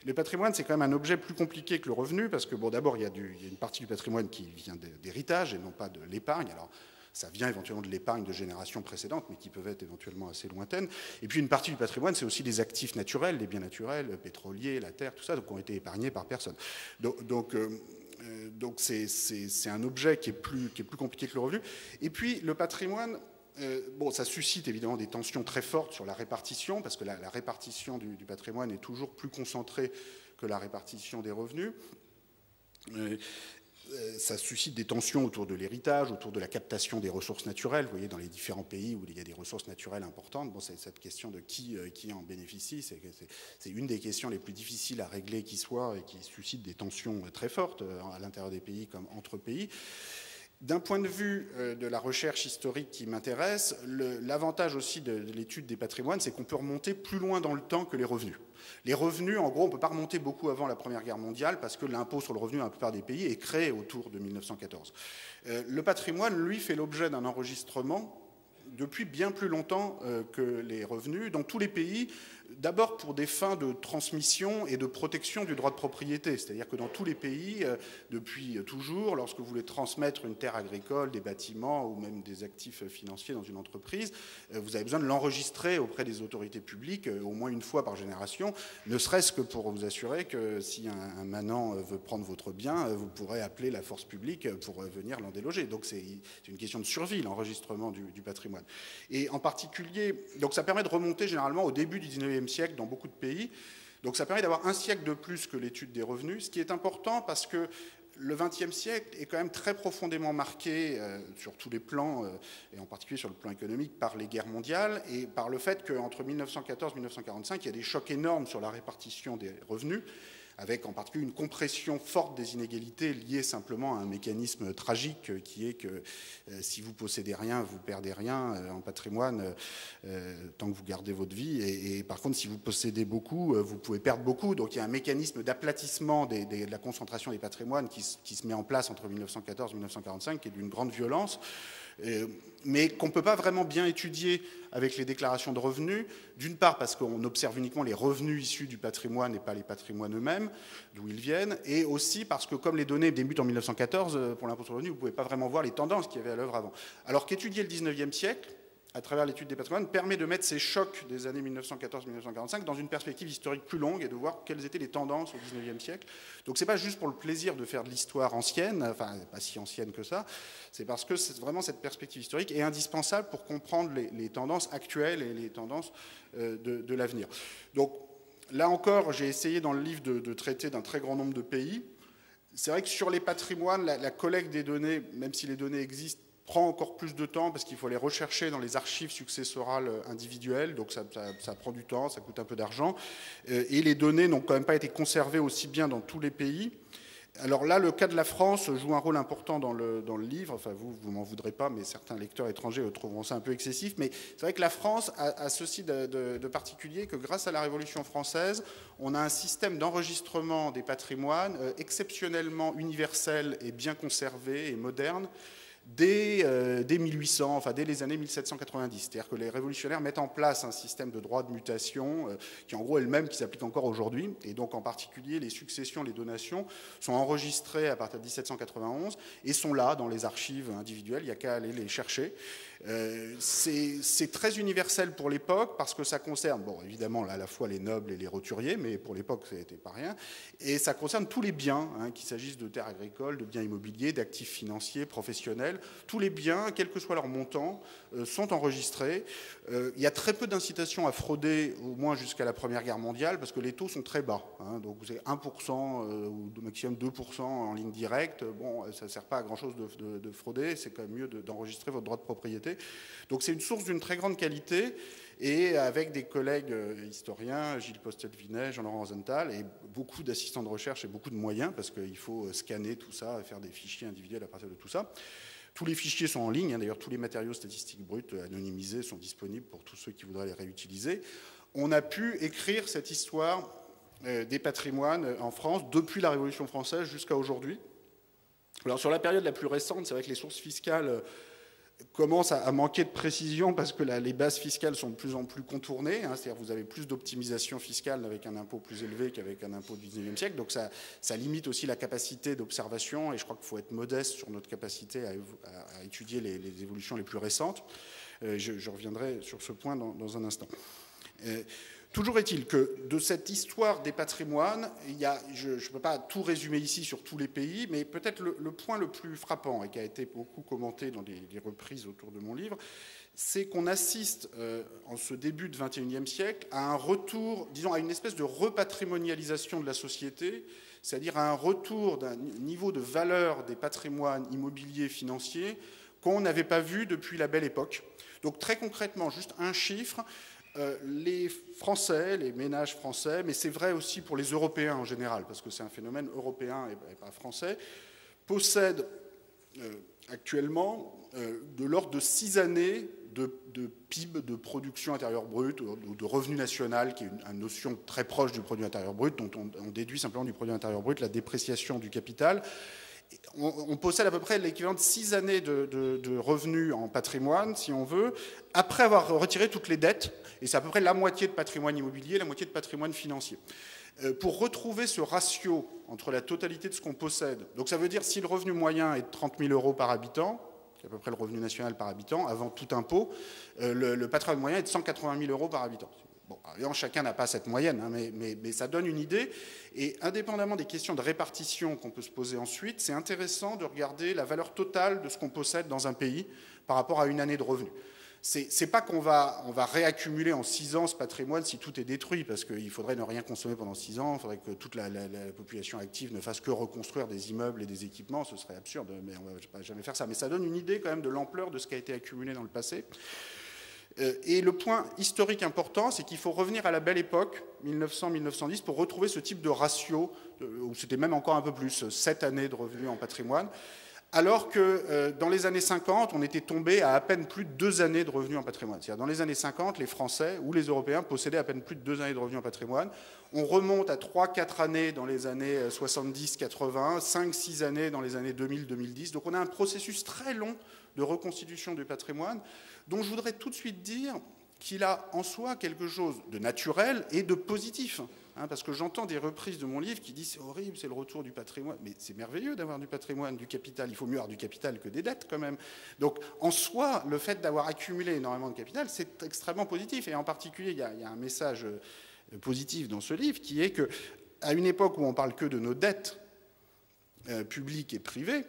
le patrimoine, c'est quand même un objet plus compliqué que le revenu, parce que, bon, d'abord, il y a une partie du patrimoine qui vient d'héritage et non pas de l'épargne. Alors, ça vient éventuellement de l'épargne de générations précédentes, mais qui peuvent être éventuellement assez lointaines. Et puis une partie du patrimoine, c'est aussi des actifs naturels, les biens naturels, le pétrolier, la terre, tout ça, donc, qui ont été épargnés par personne. Donc c'est un objet qui est plus compliqué que le revenu. Et puis le patrimoine, ça suscite évidemment des tensions très fortes sur la répartition, parce que la répartition du patrimoine est toujours plus concentrée que la répartition des revenus. Ça suscite des tensions autour de l'héritage, autour de la captation des ressources naturelles. Vous voyez, dans les différents pays où il y a des ressources naturelles importantes, c'est cette question de qui en bénéficie. C'est une des questions les plus difficiles à régler qui soit et qui suscite des tensions très fortes à l'intérieur des pays comme entre pays. D'un point de vue de la recherche historique qui m'intéresse, l'avantage aussi de l'étude des patrimoines, c'est qu'on peut remonter plus loin dans le temps que les revenus. Les revenus, en gros, on ne peut pas remonter beaucoup avant la Première Guerre mondiale parce que l'impôt sur le revenu dans la plupart des pays est créé autour de 1914. Le patrimoine, lui, fait l'objet d'un enregistrement depuis bien plus longtemps que les revenus dans tous les pays, d'abord pour des fins de transmission et de protection du droit de propriété. C'est-à-dire que dans tous les pays, depuis toujours, lorsque vous voulez transmettre une terre agricole, des bâtiments ou même des actifs financiers dans une entreprise, vous avez besoin de l'enregistrer auprès des autorités publiques au moins une fois par génération, ne serait-ce que pour vous assurer que si un manant veut prendre votre bien, vous pourrez appeler la force publique pour venir l'en déloger. Donc c'est une question de survie, l'enregistrement du patrimoine. Et en particulier, donc ça permet de remonter généralement au début du XIXe siècle dans beaucoup de pays. Donc ça permet d'avoir un siècle de plus que l'étude des revenus, ce qui est important parce que le XXe siècle est quand même très profondément marqué sur tous les plans, et en particulier sur le plan économique, par les guerres mondiales et par le fait qu'entre 1914 et 1945, il y a des chocs énormes sur la répartition des revenus, avec en particulier une compression forte des inégalités liée simplement à un mécanisme tragique qui est que si vous possédez rien, vous perdez rien en patrimoine tant que vous gardez votre vie. Et par contre, si vous possédez beaucoup, vous pouvez perdre beaucoup. Donc il y a un mécanisme d'aplatissement de la concentration des patrimoines qui se met en place entre 1914 et 1945, qui est d'une grande violence, mais qu'on ne peut pas vraiment bien étudier avec les déclarations de revenus, d'une part parce qu'on observe uniquement les revenus issus du patrimoine et pas les patrimoines eux-mêmes, d'où ils viennent, et aussi parce que comme les données débutent en 1914, pour l'impôt sur le revenu, vous ne pouvez pas vraiment voir les tendances qu'il y avait à l'œuvre avant. Alors qu'étudier le 19e siècle, à travers l'étude des patrimoines, permet de mettre ces chocs des années 1914-1945 dans une perspective historique plus longue et de voir quelles étaient les tendances au XIXe siècle. Donc c'est pas juste pour le plaisir de faire de l'histoire ancienne, enfin pas si ancienne que ça, c'est parce que vraiment cette perspective historique est indispensable pour comprendre les tendances actuelles et les tendances de l'avenir. Donc là encore, j'ai essayé dans le livre de traiter d'un très grand nombre de pays. C'est vrai que sur les patrimoines, la collecte des données, même si les données existent, prend encore plus de temps parce qu'il faut les rechercher dans les archives successorales individuelles, donc ça prend du temps, ça coûte un peu d'argent, et les données n'ont quand même pas été conservées aussi bien dans tous les pays. Alors là, le cas de la France joue un rôle important dans le livre, enfin vous m'en voudrez pas, mais certains lecteurs étrangers trouveront ça un peu excessif, mais c'est vrai que la France a ceci de particulier que grâce à la Révolution française, on a un système d'enregistrement des patrimoines exceptionnellement universel et bien conservé et moderne, dès 1800, enfin dès les années 1790. C'est-à-dire que les révolutionnaires mettent en place un système de droit de mutation qui en gros est le même qui s'applique encore aujourd'hui. Et donc en particulier les successions, les donations sont enregistrées à partir de 1791 et sont là dans les archives individuelles, il n'y a qu'à aller les chercher. C'est très universel pour l'époque parce que ça concerne, bon évidemment là, à la fois les nobles et les roturiers, mais pour l'époque ça n'était pas rien, et ça concerne tous les biens, qu'il s'agisse de terres agricoles, de biens immobiliers, d'actifs financiers, professionnels, tous les biens, quel que soit leur montant, sont enregistrés. Il y a très peu d'incitation à frauder, au moins jusqu'à la Première Guerre mondiale, parce que les taux sont très bas, donc vous avez 1% ou au maximum 2% en ligne directe, bon ça ne sert pas à grand chose de frauder, c'est quand même mieux d'enregistrer votre droit de propriété. Donc c'est une source d'une très grande qualité et avec des collègues historiens, Gilles Postel-Vinet, Jean-Laurent Rosenthal et beaucoup d'assistants de recherche et beaucoup de moyens parce qu'il faut scanner tout ça, faire des fichiers individuels à partir de tout ça. Tous les fichiers sont en ligne, d'ailleurs tous les matériaux statistiques bruts anonymisés sont disponibles pour tous ceux qui voudraient les réutiliser. On a pu écrire cette histoire des patrimoines en France depuis la Révolution française jusqu'à aujourd'hui. Alors sur la période la plus récente, c'est vrai que les sources fiscales commence à manquer de précision parce que les bases fiscales sont de plus en plus contournées, c'est-à-dire vous avez plus d'optimisation fiscale avec un impôt plus élevé qu'avec un impôt du XIXe siècle, donc ça limite aussi la capacité d'observation et je crois qu'il faut être modeste sur notre capacité à étudier les évolutions les plus récentes. Je reviendrai sur ce point dans un instant. Toujours est-il que de cette histoire des patrimoines, je ne peux pas tout résumer ici sur tous les pays, mais peut-être le point le plus frappant et qui a été beaucoup commenté dans les reprises autour de mon livre, c'est qu'on assiste en ce début de XXIe siècle à un retour, disons à une espèce de repatrimonialisation de la société, c'est-à-dire à un retour d'un niveau de valeur des patrimoines immobiliers financiers qu'on n'avait pas vu depuis la belle époque. Donc très concrètement, juste un chiffre, les Français, les ménages français, mais c'est vrai aussi pour les Européens en général, parce que c'est un phénomène européen et pas français, possèdent actuellement de l'ordre de 6 années de PIB, de production intérieure brute, ou de revenu national, qui est une notion très proche du produit intérieur brut, dont on déduit simplement du produit intérieur brut la dépréciation du capital. On possède à peu près l'équivalent de 6 années de revenus en patrimoine, si on veut, après avoir retiré toutes les dettes, et c'est à peu près la moitié de patrimoine immobilier, la moitié de patrimoine financier. Pour retrouver ce ratio entre la totalité de ce qu'on possède, donc ça veut dire si le revenu moyen est de 30 000 euros par habitant, qui est à peu près le revenu national par habitant, avant tout impôt, le patrimoine moyen est de 180 000 euros par habitant. Bon, évidemment, chacun n'a pas cette moyenne, mais ça donne une idée. Et indépendamment des questions de répartition qu'on peut se poser ensuite, c'est intéressant de regarder la valeur totale de ce qu'on possède dans un pays par rapport à une année de revenus. C'est pas qu'on va réaccumuler en 6 ans ce patrimoine si tout est détruit, parce qu'il faudrait ne rien consommer pendant 6 ans, il faudrait que toute la population active ne fasse que reconstruire des immeubles et des équipements, ce serait absurde, mais on ne va jamais faire ça. Mais ça donne une idée quand même de l'ampleur de ce qui a été accumulé dans le passé. Et le point historique important, c'est qu'il faut revenir à la belle époque, 1900-1910, pour retrouver ce type de ratio, où c'était même encore un peu plus, 7 années de revenus en patrimoine, alors que dans les années 50, on était tombé à peine plus de 2 années de revenus en patrimoine. C'est-à-dire dans les années 50, les Français ou les Européens possédaient à peine plus de 2 années de revenus en patrimoine. On remonte à 3-4 années dans les années 70-80, 5-6 années dans les années 2000-2010. Donc on a un processus très long de reconstitution du patrimoine, dont je voudrais tout de suite dire qu'il a en soi quelque chose de naturel et de positif. hein, parce que j'entends des reprises de mon livre qui disent c'est horrible, c'est le retour du patrimoine. Mais c'est merveilleux d'avoir du patrimoine, du capital. Il faut mieux avoir du capital que des dettes quand même. Donc en soi, le fait d'avoir accumulé énormément de capital, c'est extrêmement positif. Et en particulier, il y a un message positif dans ce livre qui est qu'à une époque où on parle que de nos dettes publiques et privées,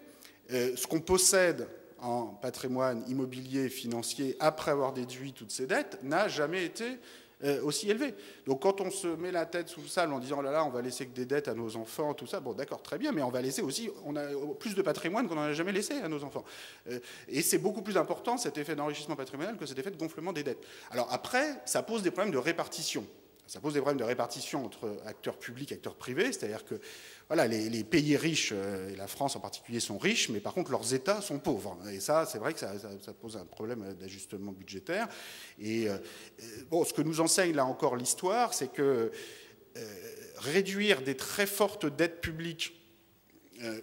ce qu'on possède en patrimoine immobilier, financier, après avoir déduit toutes ces dettes, n'a jamais été aussi élevé. Donc quand on se met la tête sous le sable en disant « oh là là, on va laisser que des dettes à nos enfants », tout ça, bon d'accord, très bien, mais on va laisser aussi, on a plus de patrimoine qu'on n'en a jamais laissé à nos enfants. Et c'est beaucoup plus important, cet effet d'enrichissement patrimonial, que cet effet de gonflement des dettes. Alors après, ça pose des problèmes de répartition. Ça pose des problèmes de répartition entre acteurs publics et acteurs privés, c'est-à-dire que voilà, les pays riches, et la France en particulier, sont riches, mais par contre leurs États sont pauvres. Et ça, c'est vrai que ça pose un problème d'ajustement budgétaire. Et bon, ce que nous enseigne là encore l'histoire, c'est que réduire des très fortes dettes publiques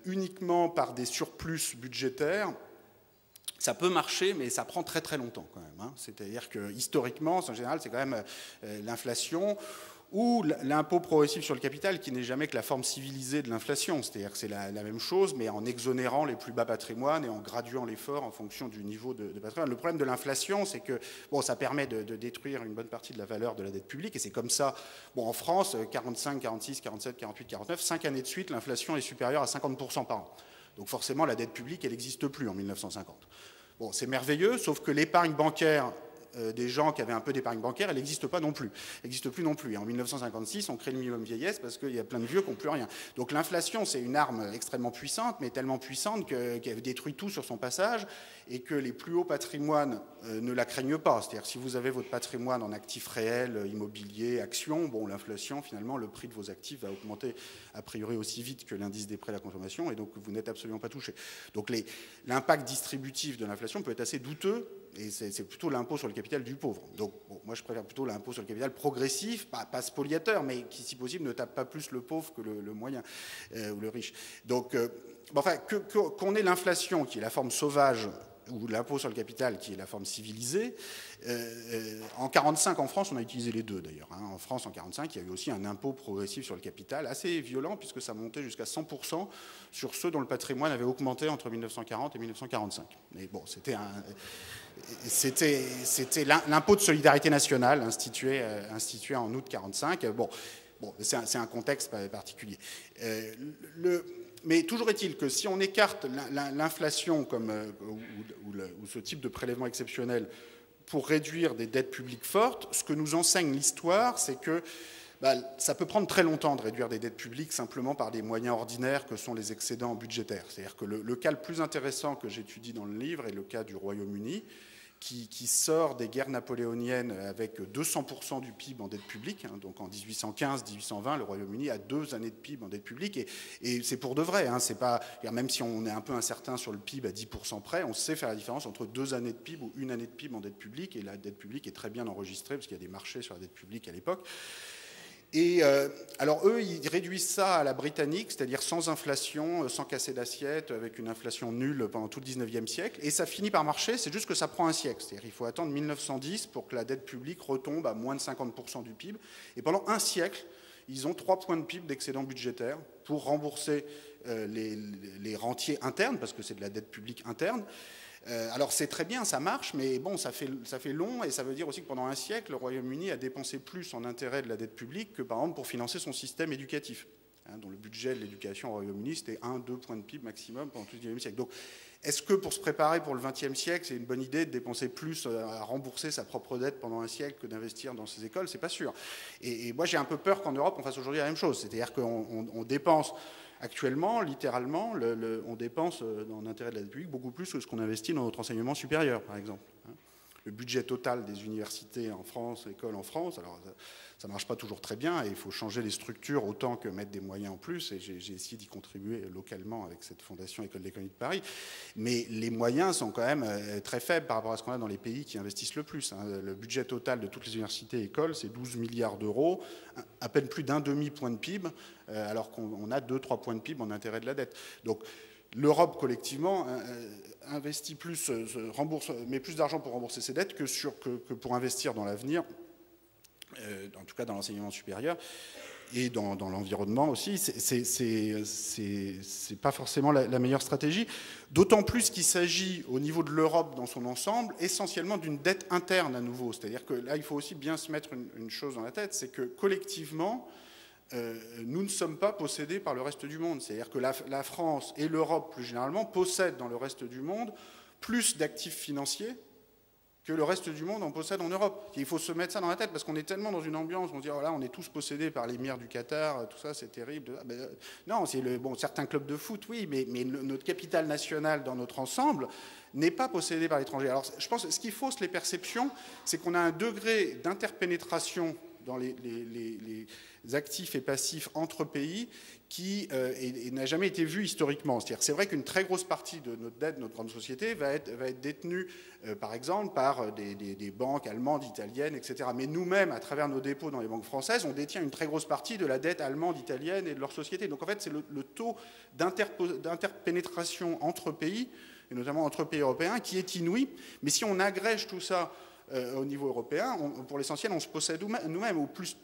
uniquement par des surplus budgétaires, ça peut marcher, mais ça prend très très longtemps quand même. Hein. C'est-à-dire que historiquement, en général, c'est quand même l'inflation ou l'impôt progressif sur le capital qui n'est jamais que la forme civilisée de l'inflation. C'est-à-dire que c'est la même chose, mais en exonérant les plus bas patrimoines et en graduant l'effort en fonction du niveau de patrimoine. Le problème de l'inflation, c'est que bon, ça permet de détruire une bonne partie de la valeur de la dette publique, et c'est comme ça. Bon, en France, 45, 46, 47, 48, 49, 5 années de suite, l'inflation est supérieure à 50% par an. Donc forcément, la dette publique, elle n'existe plus en 1950. Bon, c'est merveilleux, sauf que l'épargne bancaire des gens qui avaient un peu d'épargne bancaire, elle n'existe pas non plus. Elle n'existe plus non plus. Et en 1956, on crée le minimum vieillesse parce qu'il y a plein de vieux qui n'ont plus rien. Donc l'inflation, c'est une arme extrêmement puissante, mais tellement puissante qu'elle détruit tout sur son passage et que les plus hauts patrimoines ne la craignent pas. C'est-à-dire si vous avez votre patrimoine en actifs réels, immobilier, actions, bon, l'inflation, finalement, le prix de vos actifs va augmenter a priori aussi vite que l'indice des prix à la consommation, et donc vous n'êtes absolument pas touché. Donc l'impact distributif de l'inflation peut être assez douteux, et c'est plutôt l'impôt sur le capital du pauvre. Donc bon, moi je préfère plutôt l'impôt sur le capital progressif, pas spoliateur, mais qui si possible ne tape pas plus le pauvre que le moyen ou le riche. Donc enfin, qu'on ait l'inflation qui est la forme sauvage ou l'impôt sur le capital qui est la forme civilisée. En 1945, en France, on a utilisé les deux d'ailleurs. Hein. En France, en 1945, il y a eu aussi un impôt progressif sur le capital, assez violent, puisque ça montait jusqu'à 100% sur ceux dont le patrimoine avait augmenté entre 1940 et 1945. Mais bon, c'était l'impôt de solidarité nationale institué en août 1945. Bon, c'est un contexte particulier. Mais toujours est-il que si on écarte l'inflation ou ce type de prélèvement exceptionnel pour réduire des dettes publiques fortes, ce que nous enseigne l'histoire, c'est que ça peut prendre très longtemps de réduire des dettes publiques simplement par des moyens ordinaires que sont les excédents budgétaires. C'est-à-dire que le cas le plus intéressant que j'étudie dans le livre est le cas du Royaume-Uni, qui sort des guerres napoléoniennes avec 200% du PIB en dette publique. Hein, donc en 1815-1820, le Royaume-Uni a 2 années de PIB en dette publique. Et c'est pour de vrai. Hein, c'est pas, même si on est un peu incertain sur le PIB à 10% près, on sait faire la différence entre 2 années de PIB ou 1 année de PIB en dette publique. Et la dette publique est très bien enregistrée parce qu'il y a des marchés sur la dette publique à l'époque. Et alors eux, ils réduisent ça à la britannique, c'est-à-dire sans inflation, sans casser d'assiette, avec une inflation nulle pendant tout le 19e siècle. Et ça finit par marcher, c'est juste que ça prend un siècle. C'est-à-dire qu'il faut attendre 1910 pour que la dette publique retombe à moins de 50% du PIB. Et pendant un siècle, ils ont 3 points de PIB d'excédent budgétaire pour rembourser les rentiers internes, parce que c'est de la dette publique interne. Alors c'est très bien, ça marche, mais bon, ça fait long, et ça veut dire aussi que pendant un siècle, le Royaume-Uni a dépensé plus en intérêt de la dette publique que par exemple pour financer son système éducatif, hein, dont le budget de l'éducation au Royaume-Uni, c'était 1-2 points de PIB maximum pendant tout le 19e siècle. Donc est-ce que pour se préparer pour le 20e siècle, c'est une bonne idée de dépenser plus à rembourser sa propre dette pendant un siècle que d'investir dans ses écoles? C'est pas sûr. Et moi j'ai un peu peur qu'en Europe on fasse aujourd'hui la même chose, c'est-à-dire qu'on dépense actuellement, littéralement, on dépense dans l'intérêt de la dette publique beaucoup plus que ce qu'on investit dans notre enseignement supérieur, par exemple. Le budget total des universités en France, écoles en France, alors ça ne marche pas toujours très bien et il faut changer les structures autant que mettre des moyens en plus. Et j'ai essayé d'y contribuer localement avec cette fondation École d'économie de Paris. Mais les moyens sont quand même très faibles par rapport à ce qu'on a dans les pays qui investissent le plus. Le budget total de toutes les universités et écoles, c'est 12 milliards d'euros, à peine plus d'un demi-point de PIB, alors qu'on a 2-3 points de PIB en intérêt de la dette. Donc l'Europe collectivement investit plus, met plus d'argent pour rembourser ses dettes que pour investir dans l'avenir, en tout cas dans l'enseignement supérieur. et dans l'environnement aussi, c'est pas forcément la meilleure stratégie. D'autant plus qu'il s'agit, au niveau de l'Europe dans son ensemble, essentiellement d'une dette interne à nouveau. C'est-à-dire que là, il faut aussi bien se mettre une chose dans la tête, c'est que collectivement, nous ne sommes pas possédés par le reste du monde. C'est-à-dire que la France et l'Europe, plus généralement, possèdent dans le reste du monde plus d'actifs financiers que le reste du monde en possède en Europe. Il faut se mettre ça dans la tête, parce qu'on est tellement dans une ambiance où on se dit, oh là, on est tous possédés par l'émir du Qatar, tout ça, c'est terrible. Non, c'est certains clubs de foot, oui, mais notre capital national dans notre ensemble n'est pas possédé par l'étranger. Alors, je pense que ce qui fausse les perceptions, c'est qu'on a un degré d'interpénétration dans les actifs et passifs entre pays qui n'a jamais été vu historiquement. C'est vrai qu'une très grosse partie de notre dette, de notre grande société, va être détenue, par exemple, par des banques allemandes, italiennes, etc. Mais nous-mêmes, à travers nos dépôts dans les banques françaises, on détient une très grosse partie de la dette allemande, italienne et de leur société. Donc en fait, c'est le taux d'interpénétration entre pays, et notamment entre pays européens, qui est inouï. Mais si on agrège tout ça au niveau européen, pour l'essentiel, on se possède nous-mêmes, ou plus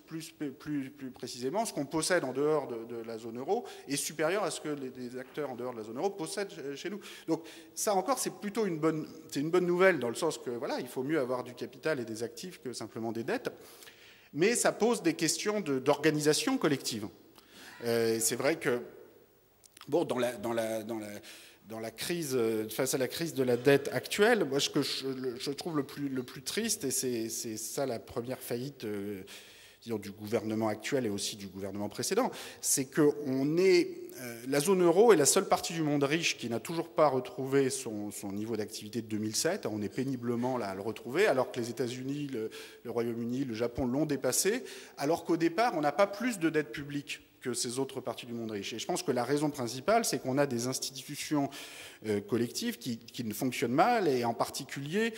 précisément, ce qu'on possède en dehors de la zone euro est supérieur à ce que les acteurs en dehors de la zone euro possèdent chez nous. Donc ça encore, c'est plutôt une bonne nouvelle, dans le sens que voilà, il faut mieux avoir du capital et des actifs que simplement des dettes, mais ça pose des questions d'organisation collective. C'est vrai que bon, dans la crise, face à la crise de la dette actuelle, moi, ce que je trouve le plus triste, et c'est ça la première faillite disons, du gouvernement actuel et aussi du gouvernement précédent, c'est que la zone euro est la seule partie du monde riche qui n'a toujours pas retrouvé son niveau d'activité de 2007. On est péniblement là à le retrouver, alors que les États-Unis, le Royaume-Uni, le Japon l'ont dépassé, alors qu'au départ, on n'a pas plus de dette publique que ces autres parties du monde riche. Et je pense que la raison principale, c'est qu'on a des institutions collectives qui ne fonctionnent mal, et en particulier,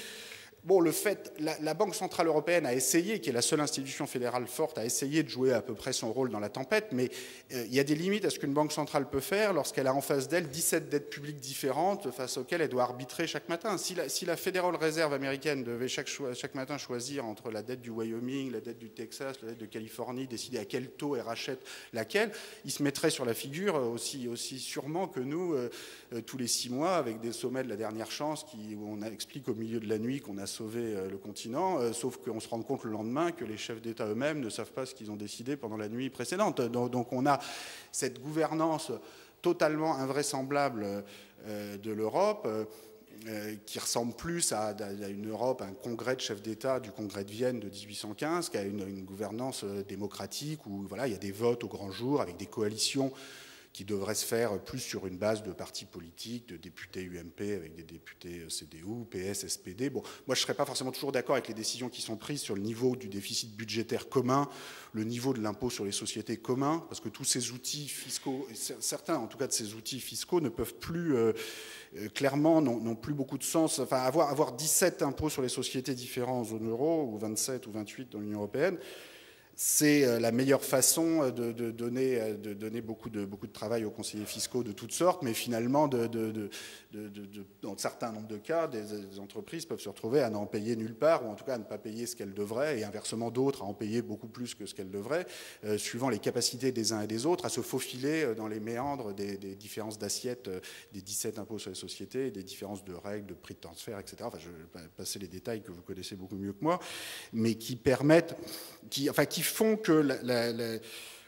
bon, la Banque Centrale Européenne a essayé, qui est la seule institution fédérale forte, a essayé de jouer à peu près son rôle dans la tempête, mais il y a des limites à ce qu'une banque centrale peut faire lorsqu'elle a en face d'elle 17 dettes publiques différentes face auxquelles elle doit arbitrer chaque matin. Si la Federal Reserve américaine devait chaque matin choisir entre la dette du Wyoming, la dette du Texas, la dette de Californie, décider à quel taux elle rachète laquelle, il se mettrait sur la figure aussi sûrement que nous, tous les 6 mois, avec des sommets de la dernière chance où on explique au milieu de la nuit qu'on a sauvé le continent, sauf qu'on se rend compte le lendemain que les chefs d'État eux-mêmes ne savent pas ce qu'ils ont décidé pendant la nuit précédente. Donc on a cette gouvernance totalement invraisemblable de l'Europe, qui ressemble plus à une Europe, un congrès de chefs d'État du congrès de Vienne de 1815, qu'à une gouvernance démocratique où voilà, il y a des votes au grand jour avec des coalitions qui devrait se faire plus sur une base de partis politiques, de députés UMP avec des députés CDU, PS, SPD. Bon, moi, je ne serais pas forcément toujours d'accord avec les décisions qui sont prises sur le niveau du déficit budgétaire commun, le niveau de l'impôt sur les sociétés commun, parce que tous ces outils fiscaux, certains en tout cas de ces outils fiscaux ne peuvent plus, clairement, n'ont plus beaucoup de sens. Enfin, avoir 17 impôts sur les sociétés différents en zone euro, ou 27 ou 28 dans l'Union européenne, c'est la meilleure façon de donner beaucoup de travail aux conseillers fiscaux de toutes sortes, mais finalement, dans certains nombres de cas, des entreprises peuvent se retrouver à n'en payer nulle part, ou en tout cas à ne pas payer ce qu'elles devraient, et inversement d'autres à en payer beaucoup plus que ce qu'elles devraient, suivant les capacités des uns et des autres, à se faufiler dans les méandres des différences d'assiettes, des 17 impôts sur les sociétés, des différences de règles, de prix de transfert, etc. Enfin, je vais passer les détails que vous connaissez beaucoup mieux que moi, mais qui permettent, qui font que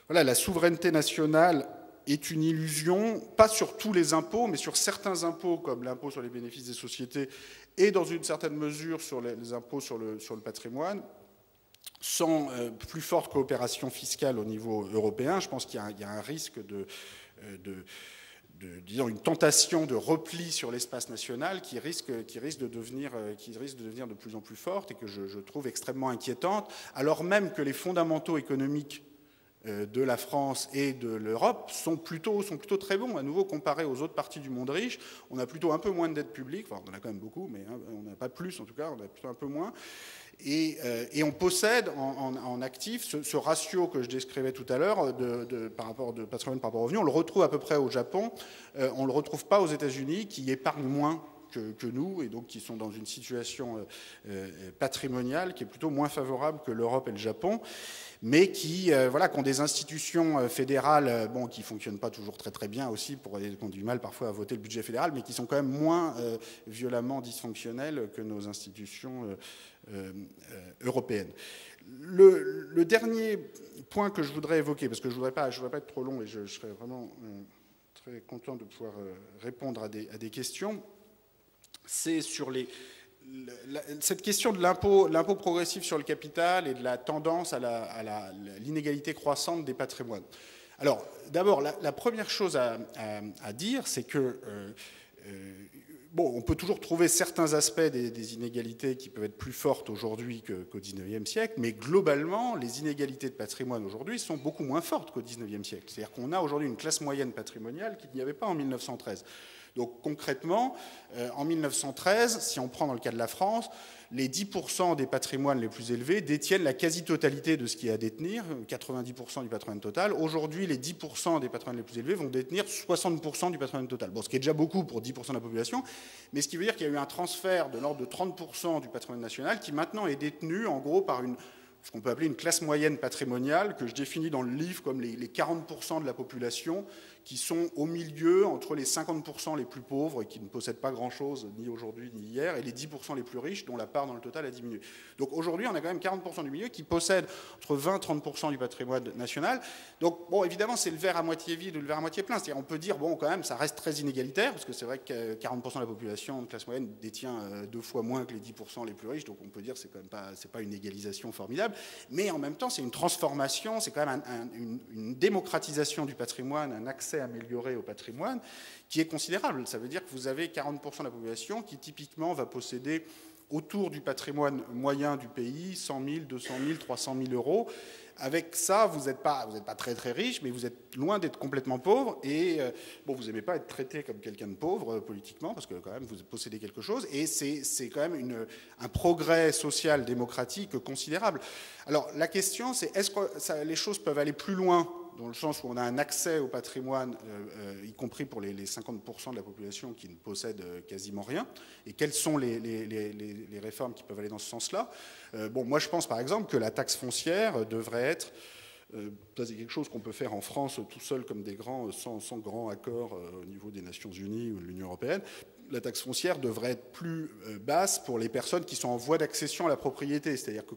la souveraineté nationale est une illusion, pas sur tous les impôts, mais sur certains impôts, comme l'impôt sur les bénéfices des sociétés, et dans une certaine mesure sur les impôts sur le patrimoine, sans plus forte coopération fiscale au niveau européen. Je pense qu'il y a un risque disons, une tentation de repli sur l'espace national qui risque de devenir de plus en plus forte, et que je trouve extrêmement inquiétante, alors même que les fondamentaux économiques de la France et de l'Europe sont plutôt très bons. À nouveau, comparé aux autres parties du monde riche, on a plutôt un peu moins de dette publique, enfin on en a quand même beaucoup, mais on n'a pas plus en tout cas, on a plutôt un peu moins. Et on possède en actifs ce ratio que je décrivais tout à l'heure par rapport de patrimoine par rapport au revenu. On le retrouve à peu près au Japon, on ne le retrouve pas aux États-Unis, qui épargnent moins que nous, et donc qui sont dans une situation patrimoniale qui est plutôt moins favorable que l'Europe et le Japon, mais qui ont des institutions fédérales qui ne fonctionnent pas toujours très très bien aussi, qui ont du mal parfois à voter le budget fédéral, mais qui sont quand même moins violemment dysfonctionnelles que nos institutions européennes. Le dernier point que je voudrais évoquer, parce que je ne voudrais pas être trop long et je serais vraiment très content de pouvoir répondre à des questions, c'est sur cette question de l'impôt progressif sur le capital et de la tendance à l'inégalité croissante des patrimoines. Alors, d'abord, la première chose à dire, c'est que on peut toujours trouver certains aspects des inégalités qui peuvent être plus fortes aujourd'hui qu'au XIXe siècle, mais globalement, les inégalités de patrimoine aujourd'hui sont beaucoup moins fortes qu'au XIXe siècle. C'est-à-dire qu'on a aujourd'hui une classe moyenne patrimoniale qu'il n'y avait pas en 1913. Donc concrètement, en 1913, si on prend dans le cas de la France, les 10% des patrimoines les plus élevés détiennent la quasi-totalité de ce qui est à détenir, 90% du patrimoine total. Aujourd'hui, les 10% des patrimoines les plus élevés vont détenir 60% du patrimoine total. Bon, ce qui est déjà beaucoup pour 10% de la population, mais ce qui veut dire qu'il y a eu un transfert de l'ordre de 30% du patrimoine national qui maintenant est détenu en gros par ce qu'on peut appeler une classe moyenne patrimoniale, que je définis dans le livre comme les 40% de la population qui sont au milieu entre les 50% les plus pauvres et qui ne possèdent pas grand-chose, ni aujourd'hui ni hier, et les 10% les plus riches, dont la part dans le total a diminué. Donc aujourd'hui, on a quand même 40% du milieu qui possèdent entre 20 et 30% du patrimoine national. Donc, bon, évidemment, c'est le verre à moitié vide ou le verre à moitié plein. C'est-à-dire, on peut dire, bon, quand même, ça reste très inégalitaire, parce que c'est vrai que 40% de la population de classe moyenne détient 2 fois moins que les 10% les plus riches, donc on peut dire que c'est quand même pas une égalisation formidable, mais en même temps, c'est une transformation, c'est quand même une démocratisation du patrimoine, un accès amélioré au patrimoine qui est considérable. Ça veut dire que vous avez 40% de la population qui typiquement va posséder autour du patrimoine moyen du pays 100 000, 200 000, 300 000 euros. Avec ça, vous n'êtes pas très très riche, mais vous êtes loin d'être complètement pauvre. Et bon, vous n'aimez pas être traité comme quelqu'un de pauvre politiquement, parce que quand même vous possédez quelque chose. Et c'est quand même un progrès social démocratique considérable. Alors la question, c'est est-ce que les choses peuvent aller plus loin, dans le sens où on a un accès au patrimoine, y compris pour les 50% de la population qui ne possèdent quasiment rien, et quelles sont les réformes qui peuvent aller dans ce sens-là. Bon, moi je pense par exemple que la taxe foncière devrait être, ça c'est quelque chose qu'on peut faire en France tout seul comme des grands, sans grand accord au niveau des Nations Unies ou de l'Union européenne. La taxe foncière devrait être plus basse pour les personnes qui sont en voie d'accession à la propriété, c'est-à-dire que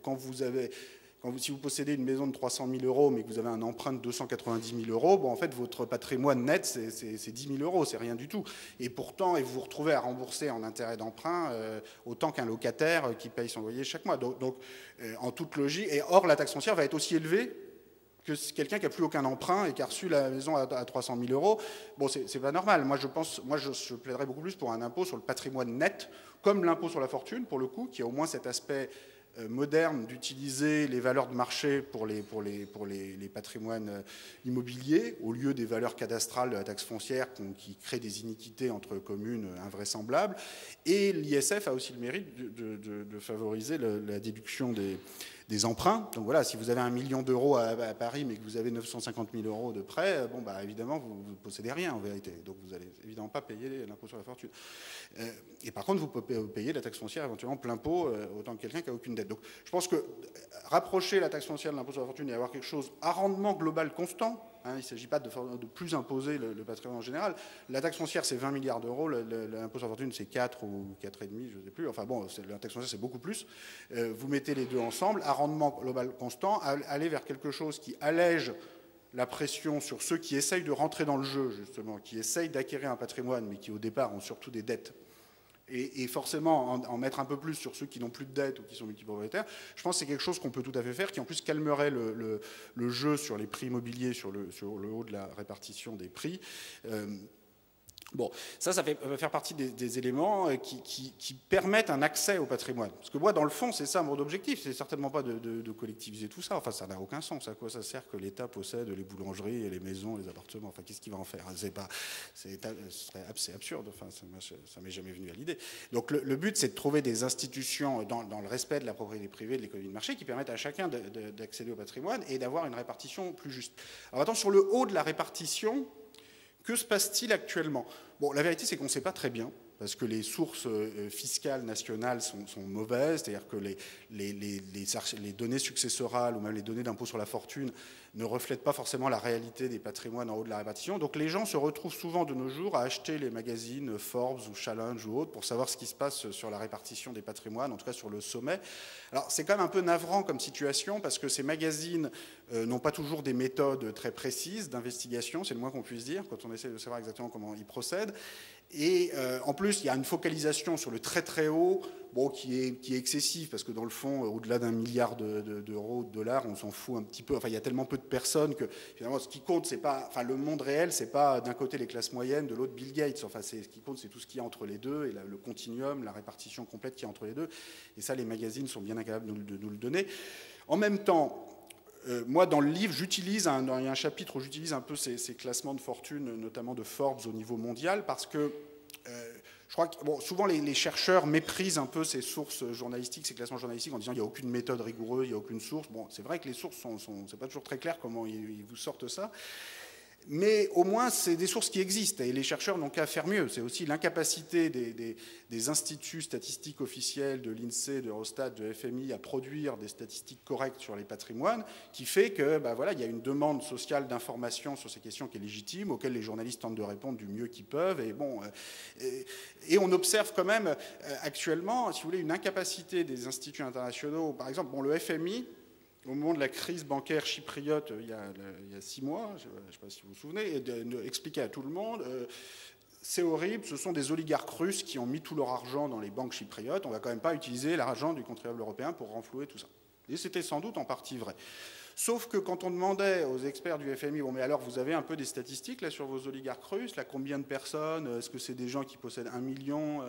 si vous possédez une maison de 300 000 euros, mais que vous avez un emprunt de 290 000 euros, bon, en fait, votre patrimoine net, c'est 10 000 euros, c'est rien du tout. Et pourtant, vous vous retrouvez à rembourser en intérêt d'emprunt autant qu'un locataire qui paye son loyer chaque mois. Donc en toute logique. Et or, la taxe foncière va être aussi élevée que quelqu'un qui n'a plus aucun emprunt et qui a reçu la maison à 300 000 euros. Bon, c'est pas normal. Moi, je plaiderais beaucoup plus pour un impôt sur le patrimoine net, comme l'impôt sur la fortune, pour le coup, qui a au moins cet aspect moderne d'utiliser les valeurs de marché pour les patrimoines immobiliers au lieu des valeurs cadastrales de la taxe foncière qui créent des iniquités entre communes invraisemblables. Et l'ISF a aussi le mérite de favoriser la déduction des emprunts. Donc voilà, si vous avez 1 million d'euros à Paris, mais que vous avez 950 000 euros de prêt, bon, bah, évidemment, vous ne possédez rien en vérité. Donc vous n'allez évidemment pas payer l'impôt sur la fortune. Et par contre, vous pouvez payer la taxe foncière éventuellement plein pot, autant que quelqu'un qui n'a aucune dette. Donc je pense que rapprocher la taxe foncière de l'impôt sur la fortune et avoir quelque chose à rendement global constant, il ne s'agit pas de plus imposer le patrimoine en général. La taxe foncière, c'est 20 milliards d'euros. L'impôt sur la fortune, c'est 4 ou 4,5, je ne sais plus. Enfin bon, la taxe foncière, c'est beaucoup plus. Vous mettez les deux ensemble, à rendement global constant, aller vers quelque chose qui allège la pression sur ceux qui essayent de rentrer dans le jeu, justement, qui essayent d'acquérir un patrimoine, mais qui, au départ, ont surtout des dettes. Et forcément, en mettre un peu plus sur ceux qui n'ont plus de dette ou qui sont multipropriétaires, je pense que c'est quelque chose qu'on peut tout à fait faire, qui en plus calmerait le jeu sur les prix immobiliers, sur le haut de la répartition des prix. Bon, ça va faire partie des éléments qui permettent un accès au patrimoine. Parce que moi, dans le fond, c'est ça mon objectif. C'est certainement pas de collectiviser tout ça. Enfin, ça n'a aucun sens. À quoi ça sert que l'État possède les boulangeries et les maisons, les appartements? Enfin, qu'est-ce qu'il va en faire? C'est absurde. Enfin, ça m'est jamais venu à l'idée. Donc, le but, c'est de trouver des institutions dans le respect de la propriété privée, de l'économie de marché, qui permettent à chacun d'accéder au patrimoine et d'avoir une répartition plus juste. Alors, maintenant, sur le haut de la répartition, que se passe-t-il actuellement? Bon, la vérité, c'est qu'on ne sait pas très bien. parce que les sources fiscales nationales sont mauvaises, c'est-à-dire que les données successorales ou même les données d'impôt sur la fortune ne reflètent pas forcément la réalité des patrimoines en haut de la répartition. Donc les gens se retrouvent souvent de nos jours à acheter les magazines Forbes ou Challenge ou autres pour savoir ce qui se passe sur la répartition des patrimoines, en tout cas sur le sommet. Alors c'est quand même un peu navrant comme situation parce que ces magazines n'ont pas toujours des méthodes très précises d'investigation, c'est le moins qu'on puisse dire quand on essaie de savoir exactement comment ils procèdent. Et en plus, il y a une focalisation sur le très très haut, bon, qui est excessive, parce que dans le fond, au-delà d'1 milliard d'euros, de dollars, on s'en fout un petit peu. Enfin, il y a tellement peu de personnes que finalement, ce qui compte, c'est pas, enfin, le monde réel, c'est pas d'un côté les classes moyennes, de l'autre Bill Gates. Enfin, ce qui compte, c'est tout ce qu'il y a entre les deux, et le continuum, la répartition complète qu'il y a entre les deux. Et ça, les magazines sont bien incapables de nous le donner. En même temps, moi, dans le livre, il y a un chapitre où j'utilise un peu ces classements de fortune, notamment de Forbes au niveau mondial, parce que je crois que bon, souvent les chercheurs méprisent un peu ces sources journalistiques, ces classements journalistiques, en disant qu'il n'y a aucune méthode rigoureuse, il n'y a aucune source. Bon, c'est vrai que les sources c'est pas toujours très clair comment ils vous sortent ça. Mais au moins, c'est des sources qui existent et les chercheurs n'ont qu'à faire mieux. C'est aussi l'incapacité des instituts statistiques officiels de l'INSEE, de Eurostat, de FMI à produire des statistiques correctes sur les patrimoines qui fait que, voilà, il y a une demande sociale d'information sur ces questions qui est légitime, auxquelles les journalistes tentent de répondre du mieux qu'ils peuvent. Et, bon, et on observe quand même actuellement, si vous voulez, une incapacité des instituts internationaux. Par exemple, bon, le FMI, au moment de la crise bancaire chypriote, il y a 6 mois, je ne sais pas si vous vous souvenez, expliquer à tout le monde, c'est horrible, ce sont des oligarques russes qui ont mis tout leur argent dans les banques chypriotes, on ne va quand même pas utiliser l'argent du contribuable européen pour renflouer tout ça. Et c'était sans doute en partie vrai. Sauf que quand on demandait aux experts du FMI, bon, mais alors vous avez un peu des statistiques là, sur vos oligarques russes, là, combien de personnes, est-ce que c'est des gens qui possèdent 1 million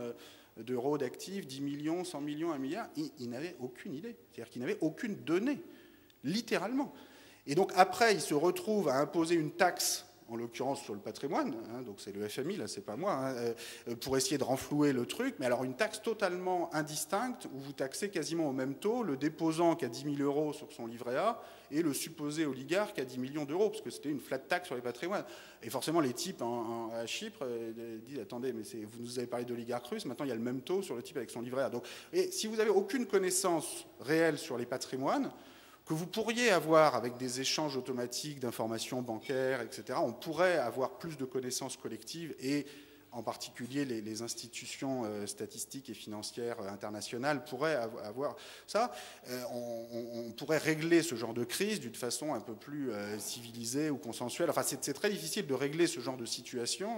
d'euros d'actifs, 10 millions, 100 millions, 1 milliard, ils n'avaient aucune idée, c'est-à-dire qu'ils n'avaient aucune donnée. Littéralement. Et donc après, ils se retrouvent à imposer une taxe, en l'occurrence sur le patrimoine, hein, donc c'est le FMI, là c'est pas moi, hein, pour essayer de renflouer le truc, mais alors une taxe totalement indistincte, où vous taxez quasiment au même taux le déposant qui a 10 000 euros sur son livret A et le supposé oligarque qui a 10 millions d'euros, parce que c'était une flat tax sur les patrimoines. Et forcément, les types à Chypre disent, attendez, mais vous nous avez parlé d'oligarques russes, maintenant il y a le même taux sur le type avec son livret A. Donc, et si vous n'avez aucune connaissance réelle sur les patrimoines, que vous pourriez avoir avec des échanges automatiques d'informations bancaires, etc., on pourrait avoir plus de connaissances collectives et en particulier les institutions statistiques et financières internationales pourraient avoir ça. On pourrait régler ce genre de crise d'une façon un peu plus civilisée ou consensuelle. Enfin, c'est très difficile de régler ce genre de situation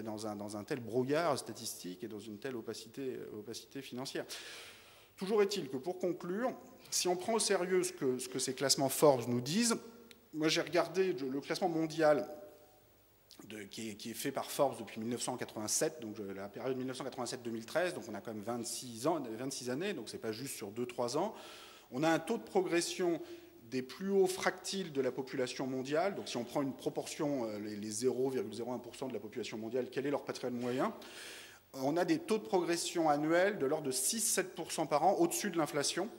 dans un tel brouillard statistique et dans une telle opacité financière. Toujours est-il que, pour conclure, si on prend au sérieux ce que ces classements Forbes nous disent, moi j'ai regardé le classement mondial qui est fait par Forbes depuis 1987, donc la période 1987-2013, donc on a quand même 26 années, donc c'est pas juste sur 2-3 ans. On a un taux de progression des plus hauts fractiles de la population mondiale, donc si on prend une proportion, les 0,01% de la population mondiale, quel est leur patrimoine moyen ? On a des taux de progression annuels de l'ordre de 6-7% par an, au-dessus de l'inflation.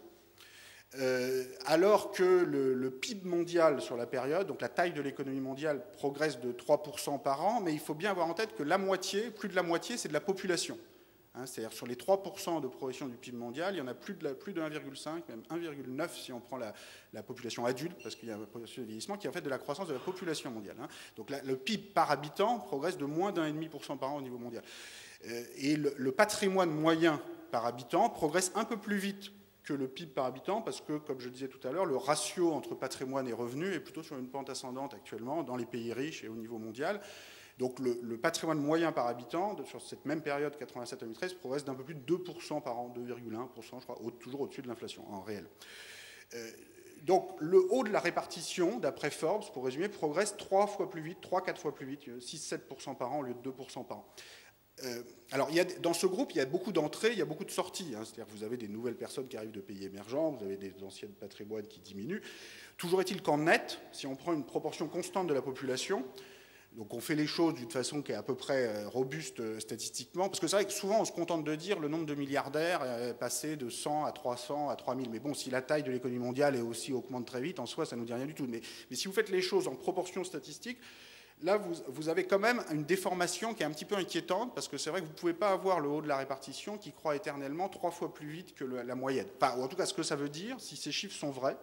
Alors que le PIB mondial sur la période, donc la taille de l'économie mondiale, progresse de 3% par an, mais il faut bien avoir en tête que la moitié, plus de la moitié, c'est de la population. Hein, c'est-à-dire sur les 3% de progression du PIB mondial, il y en a plus de 1,5, même 1,9 si on prend la population adulte, parce qu'il y a un processus de vieillissement qui est en fait de la croissance de la population mondiale. Hein. Donc le PIB par habitant progresse de moins d'1,5% par an au niveau mondial. Et le patrimoine moyen par habitant progresse un peu plus vite que le PIB par habitant, parce que, comme je disais tout à l'heure, le ratio entre patrimoine et revenu est plutôt sur une pente ascendante actuellement dans les pays riches et au niveau mondial. Donc le patrimoine moyen par habitant, sur cette même période 87-2013, progresse d'un peu plus de 2% par an, 2,1%, je crois, toujours au-dessus de l'inflation, en réel. Donc le haut de la répartition, d'après Forbes, pour résumer, progresse 3-4 fois plus vite, 6-7% par an au lieu de 2% par an. Alors, dans ce groupe, il y a beaucoup d'entrées, il y a beaucoup de sorties. Hein, c'est-à-dire que vous avez des nouvelles personnes qui arrivent de pays émergents, vous avez des anciennes patrimoines qui diminuent. Toujours est-il qu'en net, si on prend une proportion constante de la population, donc on fait les choses d'une façon qui est à peu près robuste statistiquement, parce que c'est vrai que souvent on se contente de dire le nombre de milliardaires est passé de 100 à 300 à 3000. Mais bon, si la taille de l'économie mondiale est aussi augmente très vite, en soi, ça ne nous dit rien du tout. Mais si vous faites les choses en proportion statistique, là, vous avez quand même une déformation qui est un petit peu inquiétante, parce que c'est vrai que vous ne pouvez pas avoir le haut de la répartition qui croît éternellement 3 fois plus vite que la moyenne. Enfin, ou en tout cas, ce que ça veut dire, si ces chiffres sont vrais,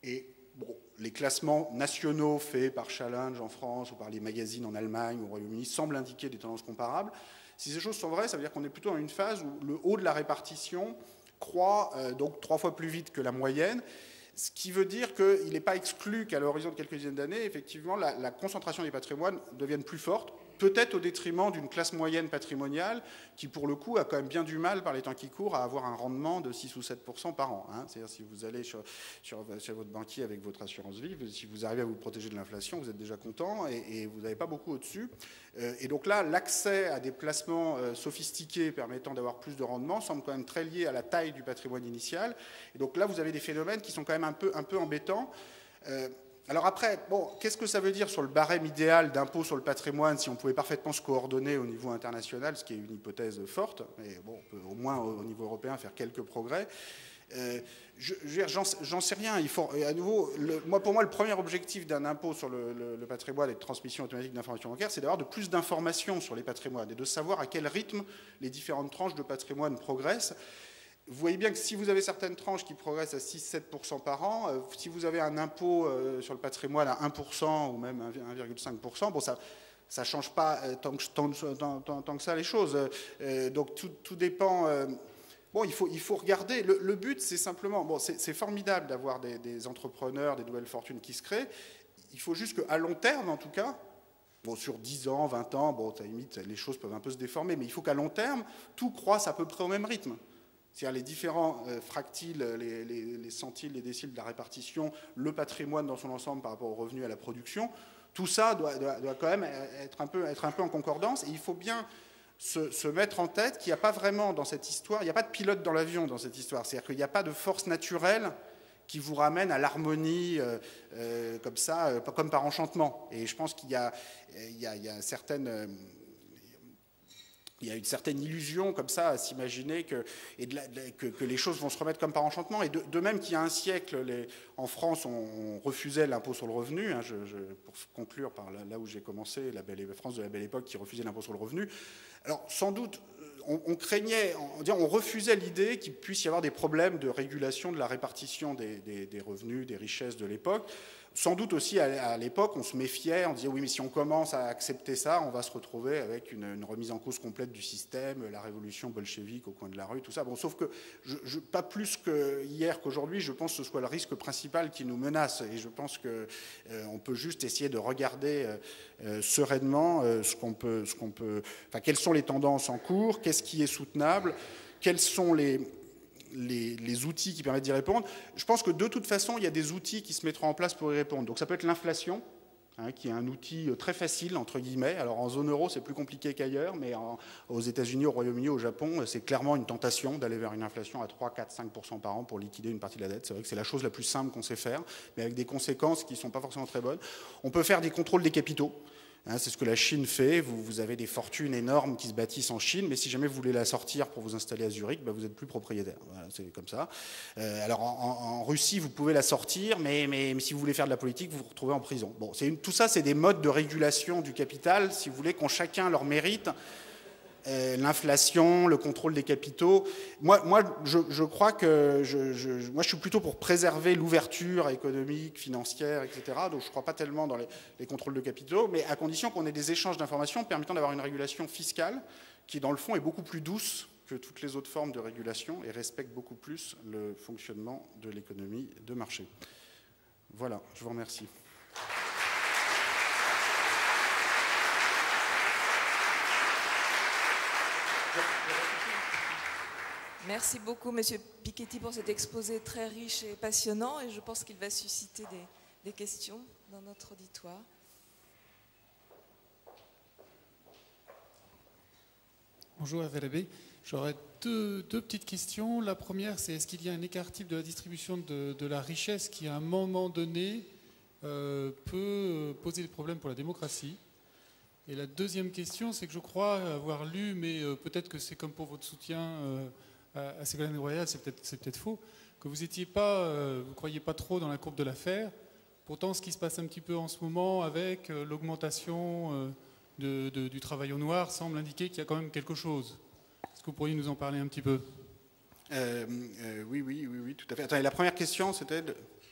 et bon, les classements nationaux faits par Challenge en France ou par les magazines en Allemagne ou au Royaume-Uni semblent indiquer des tendances comparables. Si ces choses sont vraies, ça veut dire qu'on est plutôt dans une phase où le haut de la répartition croît donc 3 fois plus vite que la moyenne, ce qui veut dire qu'il n'est pas exclu qu'à l'horizon de quelques dizaines d'années, effectivement, la concentration des patrimoines devienne plus forte, peut-être au détriment d'une classe moyenne patrimoniale qui, pour le coup, a quand même bien du mal, par les temps qui courent, à avoir un rendement de 6 ou 7% par an. Hein. C'est-à-dire, si vous allez chez votre banquier avec votre assurance vie, si vous arrivez à vous protéger de l'inflation, vous êtes déjà content et vous n'avez pas beaucoup au-dessus. Et donc là, l'accès à des placements sophistiqués permettant d'avoir plus de rendement semble quand même très lié à la taille du patrimoine initial. Et donc là, vous avez des phénomènes qui sont quand même un peu embêtants. Alors après, bon, qu'est-ce que ça veut dire sur le barème idéal d'impôt sur le patrimoine si on pouvait parfaitement se coordonner au niveau international, ce qui est une hypothèse forte, mais bon, on peut au moins au niveau européen faire quelques progrès. J'en sais rien. Il faut, à nouveau, pour moi, le premier objectif d'un impôt sur le patrimoine et de transmission automatique d'informations bancaires, c'est d'avoir de plus d'informations sur les patrimoines et de savoir à quel rythme les différentes tranches de patrimoine progressent. Vous voyez bien que si vous avez certaines tranches qui progressent à 6-7% par an, si vous avez un impôt sur le patrimoine à 1% ou même 1,5%, bon, ça ne change pas tant que ça les choses. Donc tout dépend. Bon, il faut regarder. Le but, c'est simplement... Bon, c'est formidable d'avoir des entrepreneurs, des nouvelles fortunes qui se créent. Il faut juste qu'à long terme, en tout cas, bon, sur 10 ans, 20 ans, bon, à la limite, les choses peuvent un peu se déformer, mais il faut qu'à long terme, tout croisse à peu près au même rythme. C'est-à-dire les différents fractiles, les centiles, les déciles de la répartition, le patrimoine dans son ensemble par rapport aux revenus et à la production, tout ça doit quand même être un peu en concordance. Et il faut bien se mettre en tête qu'il n'y a pas vraiment dans cette histoire, il n'y a pas de pilote dans l'avion dans cette histoire. C'est-à-dire qu'il n'y a pas de force naturelle qui vous ramène à l'harmonie comme ça, comme par enchantement. Et je pense qu'il y a une certaine illusion comme ça à s'imaginer que les choses vont se remettre comme par enchantement. Et de même qu'il y a un siècle, en France, on refusait l'impôt sur le revenu. Hein, pour conclure par là où j'ai commencé, la France de la Belle Époque qui refusait l'impôt sur le revenu. Alors sans doute, on craignait, on refusait l'idée qu'il puisse y avoir des problèmes de régulation de la répartition des revenus, des richesses de l'époque. Sans doute aussi, à l'époque, on se méfiait, on disait oui, mais si on commence à accepter ça, on va se retrouver avec une remise en cause complète du système, la révolution bolchevique au coin de la rue, tout ça. Bon, sauf que, pas plus que hier qu'aujourd'hui, je pense que ce soit le risque principal qui nous menace. Et je pense qu'on peut juste essayer de regarder sereinement quelles sont les tendances en cours, qu'est-ce qui est soutenable, quels sont les outils qui permettent d'y répondre. Je pense que de toute façon, il y a des outils qui se mettront en place pour y répondre. Donc ça peut être l'inflation, qui est un outil très facile, entre guillemets. Alors en zone euro, c'est plus compliqué qu'ailleurs, mais aux États-Unis, au Royaume-Uni, au Japon, c'est clairement une tentation d'aller vers une inflation à 3, 4, 5% par an pour liquider une partie de la dette. C'est vrai que c'est la chose la plus simple qu'on sait faire, mais avec des conséquences qui ne sont pas forcément très bonnes. On peut faire des contrôles des capitaux. C'est ce que la Chine fait. Vous avez des fortunes énormes qui se bâtissent en Chine, mais si jamais vous voulez la sortir pour vous installer à Zurich, vous n'êtes plus propriétaire. Voilà, c'est comme ça. Alors en Russie, vous pouvez la sortir, mais si vous voulez faire de la politique, vous vous retrouvez en prison. Bon, tout ça, c'est des modes de régulation du capital, si vous voulez, qu'ont chacun leur mérite. L'inflation, le contrôle des capitaux. Moi, je crois que moi, je suis plutôt pour préserver l'ouverture économique, financière, etc. Donc, je ne crois pas tellement dans les contrôles de capitaux, mais à condition qu'on ait des échanges d'informations permettant d'avoir une régulation fiscale qui, dans le fond, est beaucoup plus douce que toutes les autres formes de régulation et respecte beaucoup plus le fonctionnement de l'économie de marché. Voilà, je vous remercie. Merci beaucoup, Monsieur Piketty, pour cet exposé très riche et passionnant, et je pense qu'il va susciter des questions dans notre auditoire. Bonjour, FLB. J'aurais deux petites questions. La première, c'est est-ce qu'il y a un écart type de la distribution de la richesse qui, à un moment donné, peut poser des problèmes pour la démocratie? Et la deuxième question, c'est que je crois avoir lu, mais peut-être que c'est comme pour votre soutien à Ségolène Royal, c'est peut-être faux, que vous ne croyiez pas trop dans la courbe de l'affaire Pourtant, ce qui se passe un petit peu en ce moment avec l'augmentation du travail au noir semble indiquer qu'il y a quand même quelque chose. Est-ce que vous pourriez nous en parler un petit peu ? Oui, tout à fait. Attendez, la première question, c'était...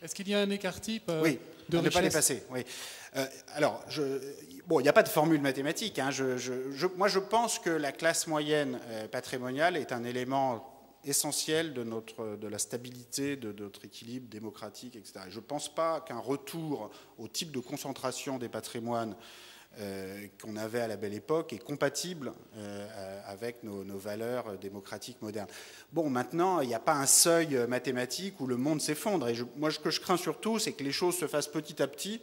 Est-ce qu'il y a un écart type oui, de ne pas richesse ? dépasser, oui. Alors, il n'y a pas de formule mathématique. Hein. Moi, je pense que la classe moyenne patrimoniale est un élément essentiel de la stabilité de notre équilibre démocratique, etc. Et je ne pense pas qu'un retour au type de concentration des patrimoines qu'on avait à la belle époque est compatible avec nos valeurs démocratiques modernes. Bon, maintenant, il n'y a pas un seuil mathématique où le monde s'effondre. Et moi, ce que je crains surtout, c'est que les choses se fassent petit à petit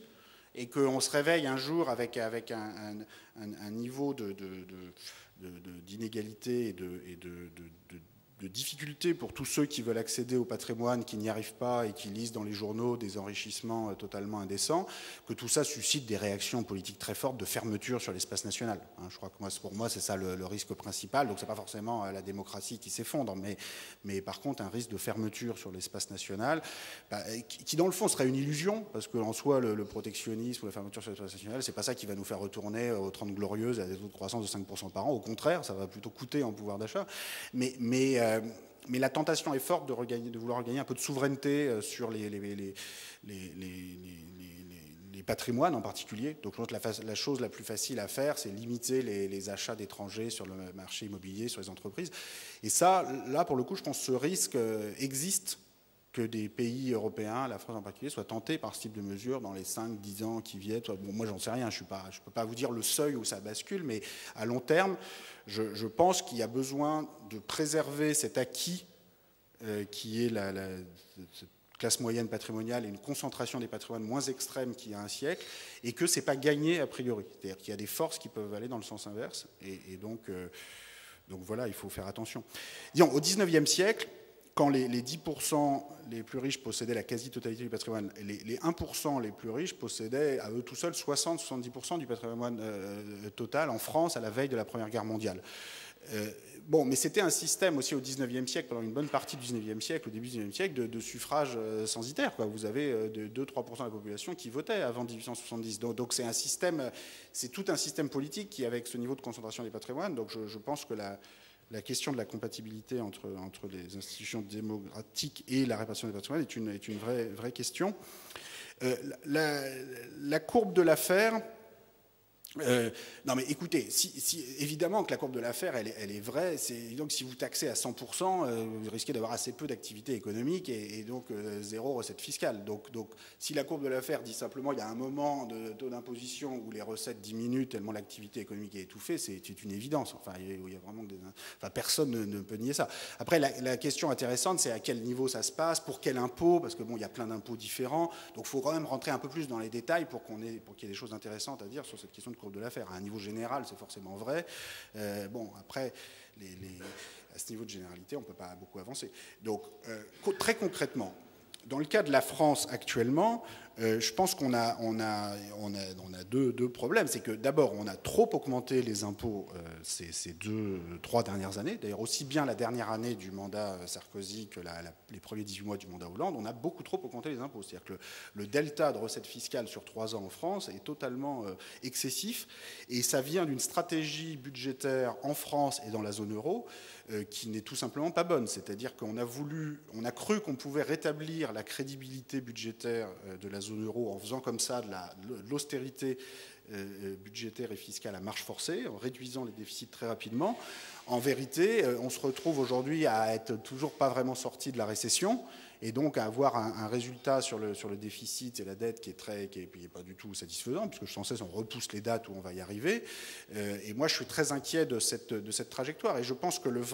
et qu'on se réveille un jour avec un niveau d'inégalité et de difficultés pour tous ceux qui veulent accéder au patrimoine, qui n'y arrivent pas et qui lisent dans les journaux des enrichissements totalement indécents, que tout ça suscite des réactions politiques très fortes de fermeture sur l'espace national. Je crois que pour moi, c'est ça le risque principal. Donc, ce n'est pas forcément la démocratie qui s'effondre, mais par contre, un risque de fermeture sur l'espace national, qui dans le fond serait une illusion, parce qu'en soi, le protectionnisme ou la fermeture sur l'espace national, c'est pas ça qui va nous faire retourner aux 30 glorieuses à des taux de croissance de 5% par an. Au contraire, ça va plutôt coûter en pouvoir d'achat. Mais la tentation est forte de vouloir regagner un peu de souveraineté sur les patrimoines en particulier. Donc je pense que la chose la plus facile à faire, c'est limiter les achats d'étrangers sur le marché immobilier, sur les entreprises. Et ça, là, pour le coup, je pense que ce risque existe, que des pays européens, la France en particulier, soient tentés par ce type de mesures dans les 5-10 ans qui viennent. Bon, moi, j'en sais rien, je ne peux pas vous dire le seuil où ça bascule, mais à long terme, je pense qu'il y a besoin de préserver cet acquis qui est cette classe moyenne patrimoniale et une concentration des patrimoines moins extrême qu'il y a un siècle, et que ce n'est pas gagné a priori. C'est-à-dire qu'il y a des forces qui peuvent aller dans le sens inverse, et donc voilà, il faut faire attention. Disons, au XIXe siècle, quand les 10% les plus riches possédaient la quasi-totalité du patrimoine, les 1% les plus riches possédaient à eux tout seuls 60-70% du patrimoine total en France à la veille de la Première Guerre mondiale. Mais c'était un système aussi au XIXe siècle, pendant une bonne partie du XIXe siècle, au début du XIXe siècle, de suffrage censitaire. Vous avez 2-3% de la population qui votait avant 1870. Donc c'est un système, c'est tout un système politique qui, avec ce niveau de concentration des patrimoines, donc je pense que la question de la compatibilité entre les institutions démocratiques et la répartition des patrimoines est une vraie question. La courbe de l'affaire... non mais écoutez, évidemment que la courbe de l'affaire elle est vraie, donc si vous taxez à 100%, vous risquez d'avoir assez peu d'activité économique et donc zéro recette fiscale. Donc si la courbe de l'affaire dit simplement il y a un moment de taux d'imposition où les recettes diminuent tellement l'activité économique est étouffée, c'est une évidence. Enfin, il y a vraiment personne ne peut nier ça. Après la question intéressante, c'est à quel niveau ça se passe, pour quel impôt, parce que il y a plein d'impôts différents, donc il faut quand même rentrer un peu plus dans les détails pour qu'il y ait des choses intéressantes à dire sur cette question de courbe de l'affaire. À un niveau général, c'est forcément vrai. Après, à ce niveau de généralité, on ne peut pas beaucoup avancer. Donc, très concrètement, dans le cas de la France actuellement, je pense qu'on a deux problèmes. C'est que d'abord, on a trop augmenté les impôts ces 2-3 dernières années. D'ailleurs, aussi bien la dernière année du mandat Sarkozy que les premiers 18 mois du mandat Hollande, on a beaucoup trop augmenté les impôts. C'est-à-dire que le delta de recettes fiscales sur 3 ans en France est totalement excessif. Et ça vient d'une stratégie budgétaire en France et dans la zone euro qui n'est tout simplement pas bonne. C'est-à-dire qu'on a cru qu'on pouvait rétablir la crédibilité budgétaire de la zone euro en faisant comme ça de l'austérité budgétaire et fiscale à marche forcée, en réduisant les déficits très rapidement. En vérité, on se retrouve aujourd'hui à être toujours pas vraiment sorti de la récession et donc à avoir un résultat sur le déficit et la dette qui est pas du tout satisfaisant, puisque sans cesse on repousse les dates où on va y arriver. Et moi, je suis très inquiet de cette trajectoire. Et je pense que la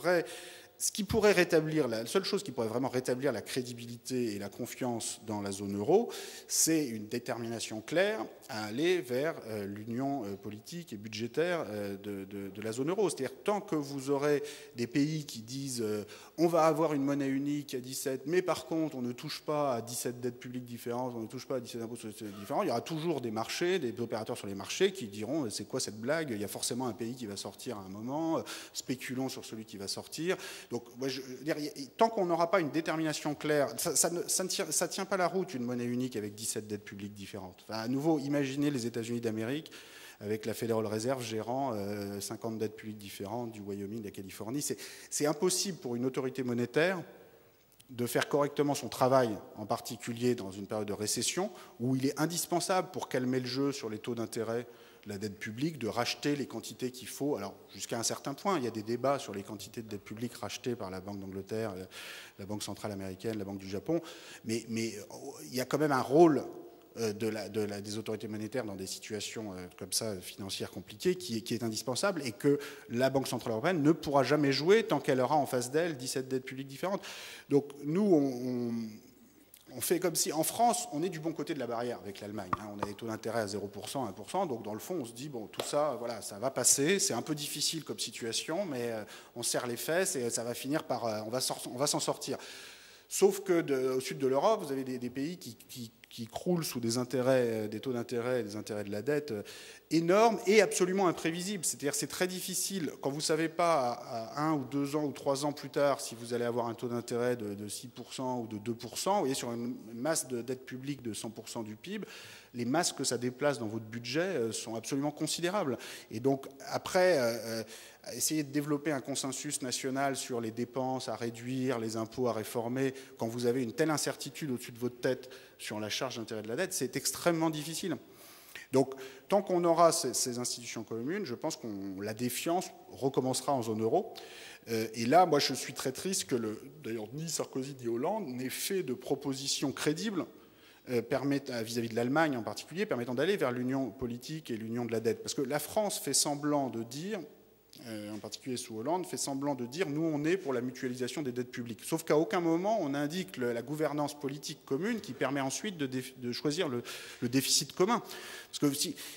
seule chose qui pourrait vraiment rétablir la crédibilité et la confiance dans la zone euro, c'est une détermination claire à aller vers l'union politique et budgétaire de la zone euro. C'est-à-dire, tant que vous aurez des pays qui disent on va avoir une monnaie unique à 17, mais par contre on ne touche pas à 17 dettes publiques différentes, on ne touche pas à 17 impôts différents, il y aura toujours des opérateurs sur les marchés qui diront c'est quoi cette blague, il y a forcément un pays qui va sortir à un moment, spéculons sur celui qui va sortir. Donc, moi, je veux dire, tant qu'on n'aura pas une détermination claire, ça ne tient pas la route, une monnaie unique avec 17 dettes publiques différentes. Enfin, à nouveau, imaginez les États-Unis d'Amérique avec la Federal Reserve gérant 50 dettes publiques différentes du Wyoming, de la Californie. C'est impossible pour une autorité monétaire de faire correctement son travail, en particulier dans une période de récession, où il est indispensable pour calmer le jeu sur les taux d'intérêt de la dette publique, de racheter les quantités qu'il faut. Alors, jusqu'à un certain point, il y a des débats sur les quantités de dette publique rachetées par la Banque d'Angleterre, la Banque centrale américaine, la Banque du Japon, mais il y a quand même un rôle des autorités monétaires dans des situations comme ça, financières compliquées, qui est indispensable et que la Banque centrale européenne ne pourra jamais jouer tant qu'elle aura en face d'elle 17 dettes publiques différentes. Donc nous, on fait comme si, en France, on est du bon côté de la barrière avec l'Allemagne. On a des taux d'intérêt à 0%, 1%, donc dans le fond, on se dit, bon, tout ça, voilà, ça va passer, c'est un peu difficile comme situation, mais on serre les fesses et ça va finir par, on va s'en sortir. Sauf que au sud de l'Europe, vous avez des pays qui croulent sous des intérêts, des taux d'intérêt, des intérêts de la dette énormes et absolument imprévisibles. C'est-à-dire c'est très difficile, quand vous ne savez pas à 1 ou 2 ans ou 3 ans plus tard si vous allez avoir un taux d'intérêt de 6% ou de 2%, vous voyez, sur une masse de dette publique de 100% du PIB, les masses que ça déplace dans votre budget sont absolument considérables. Et donc après, essayer de développer un consensus national sur les dépenses à réduire, les impôts à réformer, quand vous avez une telle incertitude au-dessus de votre tête sur la charge d'intérêt de la dette, c'est extrêmement difficile. Donc, tant qu'on aura ces institutions communes, je pense que la défiance recommencera en zone euro. Et là, moi, je suis très triste que, d'ailleurs, ni Sarkozy ni Hollande n'aient fait de propositions crédibles vis-à-vis de l'Allemagne en particulier, permettant d'aller vers l'union politique et l'union de la dette. Parce que la France fait semblant de dire, en particulier sous Hollande, fait semblant de dire nous on est pour la mutualisation des dettes publiques. Sauf qu'à aucun moment on indique la gouvernance politique commune qui permet ensuite de choisir le déficit commun.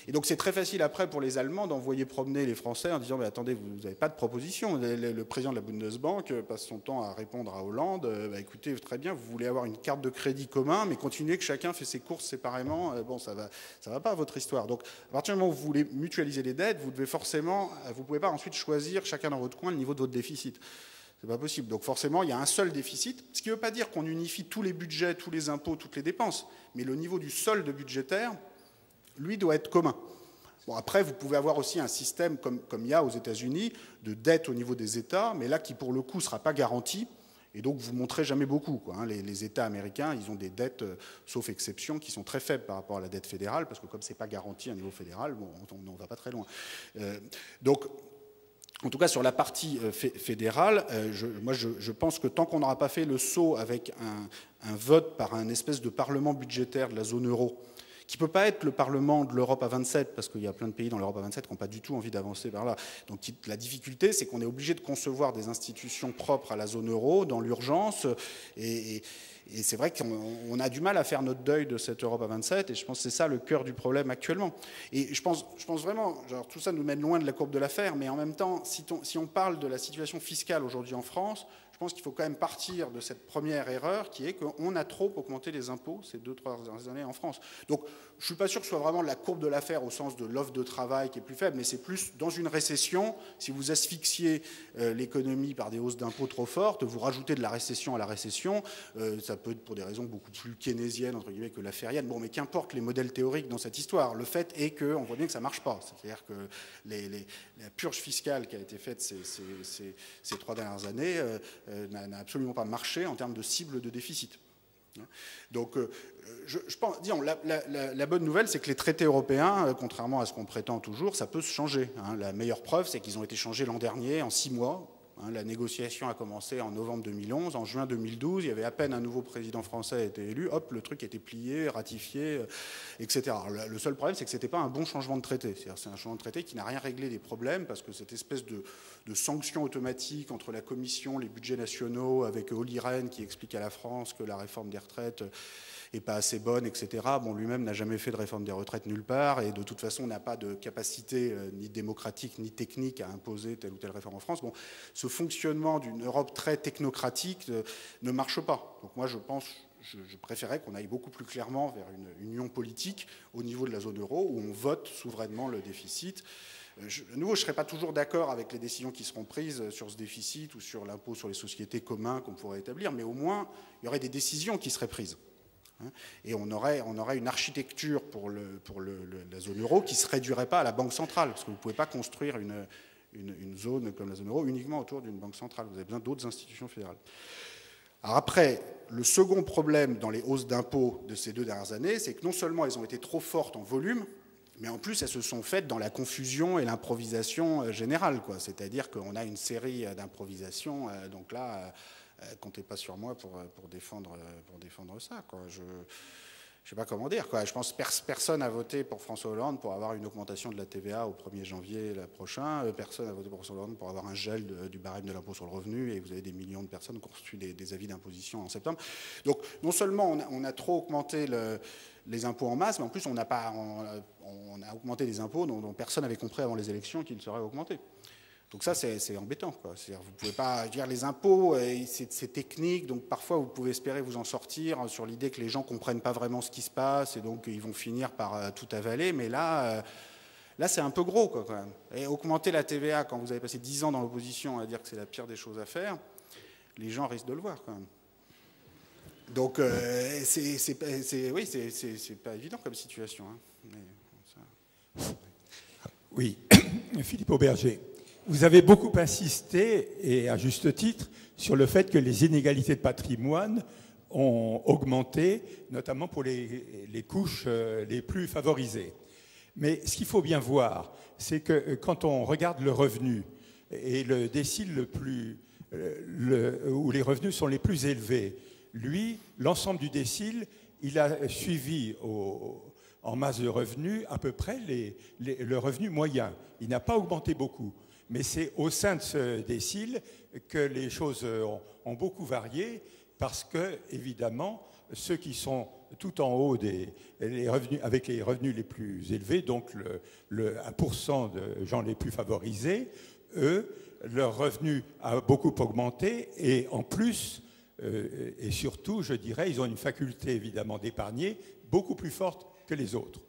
Et donc c'est très facile après pour les Allemands d'envoyer promener les Français en disant mais attendez, vous n'avez pas de proposition. Le président de la Bundesbank passe son temps à répondre à Hollande, écoutez, très bien, vous voulez avoir une carte de crédit commun, mais continuez que chacun fait ses courses séparément, bon ça va pas votre histoire. Donc à partir du moment où vous voulez mutualiser les dettes, vous pouvez pas ensuite choisir chacun dans votre coin le niveau de votre déficit. C'est pas possible. Donc forcément, il y a un seul déficit, ce qui ne veut pas dire qu'on unifie tous les budgets, tous les impôts, toutes les dépenses, mais le niveau du solde budgétaire, lui, doit être commun. Bon, après, vous pouvez avoir aussi un système comme il y a aux États-Unis de dette au niveau des États, mais là qui pour le coup ne sera pas garanti. Et donc, vous ne montrez jamais beaucoup. Les États américains, ils ont des dettes, sauf exception, qui sont très faibles par rapport à la dette fédérale, parce que comme ce n'est pas garanti à niveau fédéral, bon, on ne va pas très loin. Donc, en tout cas, sur la partie fédérale, je pense que tant qu'on n'aura pas fait le saut avec un vote par un espèce de parlement budgétaire de la zone euro, qui ne peut pas être le Parlement de l'Europe à 27, parce qu'il y a plein de pays dans l'Europe à 27 qui n'ont pas du tout envie d'avancer vers là. Donc la difficulté, c'est qu'on est obligé de concevoir des institutions propres à la zone euro dans l'urgence, et c'est vrai qu'on a du mal à faire notre deuil de cette Europe à 27, et je pense que c'est ça le cœur du problème actuellement. Et je pense vraiment, genre, tout ça nous mène loin de la courbe de l'affaire, mais en même temps, si on parle de la situation fiscale aujourd'hui en France, je pense qu'il faut quand même partir de cette première erreur qui est qu'on a trop augmenté les impôts ces 2-3 dernières années en France. Donc je ne suis pas sûr que ce soit vraiment la courbe de l'affaire au sens de l'offre de travail qui est plus faible, mais c'est plus dans une récession, si vous asphyxiez l'économie par des hausses d'impôts trop fortes, vous rajoutez de la récession à la récession, ça peut être pour des raisons beaucoup plus keynésiennes entre guillemets que laffériennes. Bon, mais qu'importe les modèles théoriques dans cette histoire, le fait est qu'on voit bien que ça ne marche pas. C'est-à-dire que la purge fiscale qui a été faite ces 3 dernières années n'a absolument pas marché en termes de cible de déficit. Donc, je pense, disons, la bonne nouvelle, c'est que les traités européens, contrairement à ce qu'on prétend toujours, ça peut se changer. La meilleure preuve, c'est qu'ils ont été changés l'an dernier, en 6 mois. La négociation a commencé en novembre 2011. En juin 2012, il y avait à peine un nouveau président français a été élu. Hop, le truc était plié, ratifié, etc. Alors, le seul problème, c'est que ce n'était pas un bon changement de traité. C'est un changement de traité qui n'a rien réglé des problèmes parce que cette espèce de sanction automatique entre la Commission, les budgets nationaux, avec Olli Rehn qui explique à la France que la réforme des retraites n'est pas assez bonne, etc. Bon, lui-même n'a jamais fait de réforme des retraites nulle part et de toute façon n'a pas de capacité ni démocratique ni technique à imposer telle ou telle réforme en France. Bon, ce fonctionnement d'une Europe très technocratique ne marche pas. Donc moi, je préférais qu'on aille beaucoup plus clairement vers une union politique au niveau de la zone euro où on vote souverainement le déficit. De nouveau, je ne serai pas toujours d'accord avec les décisions qui seront prises sur ce déficit ou sur l'impôt sur les sociétés commun qu'on pourrait établir, mais au moins, il y aurait des décisions qui seraient prises. Et on aurait une architecture pour la zone euro qui ne se réduirait pas à la banque centrale, parce que vous ne pouvez pas construire une zone comme la zone euro uniquement autour d'une banque centrale. Vous avez besoin d'autres institutions fédérales. Alors après, le second problème dans les hausses d'impôts de ces 2 dernières années, c'est que non seulement elles ont été trop fortes en volume, mais en plus elles se sont faites dans la confusion et l'improvisation générale, quoi. C'est-à-dire qu'on a une série d'improvisations, donc là, comptez pas sur moi pour défendre ça, quoi. Je ne sais pas comment dire, quoi. Je pense que personne n'a voté pour François Hollande pour avoir une augmentation de la TVA au 1er janvier prochain. Personne n'a voté pour François Hollande pour avoir un gel du barème de l'impôt sur le revenu. Et vous avez des millions de personnes qui ont reçu des avis d'imposition en septembre. Donc, non seulement on a trop augmenté les impôts en masse, mais en plus, on a augmenté des impôts dont personne n'avait compris avant les élections qu'ils seraient augmentés. Donc ça, c'est embêtant, quoi. C'est-à-dire, vous ne pouvez pas dire les impôts, c'est technique, donc parfois vous pouvez espérer vous en sortir sur l'idée que les gens ne comprennent pas vraiment ce qui se passe et donc ils vont finir par tout avaler. Mais là c'est un peu gros, quoi, quand même. Et augmenter la TVA quand vous avez passé 10 ans dans l'opposition à dire que c'est la pire des choses à faire, les gens risquent de le voir, quand même. Donc oui, c'est pas évident comme situation. Hein. Mais, ça... Oui, Philippe Auberger. Vous avez beaucoup insisté, et à juste titre, sur le fait que les inégalités de patrimoine ont augmenté, notamment pour les couches les plus favorisées. Mais ce qu'il faut bien voir, c'est que quand on regarde le revenu et le décile où les revenus sont les plus élevés, lui, l'ensemble du décile, il a suivi en masse de revenus à peu près le revenu moyen. Il n'a pas augmenté beaucoup. Mais c'est au sein de ce décile que les choses ont beaucoup varié parce que, évidemment, ceux qui sont tout en haut avec les revenus les plus élevés, donc le 1% de gens les plus favorisés, eux, leur revenu a beaucoup augmenté et en plus, et surtout, je dirais, ils ont une faculté évidemment d'épargner beaucoup plus forte que les autres.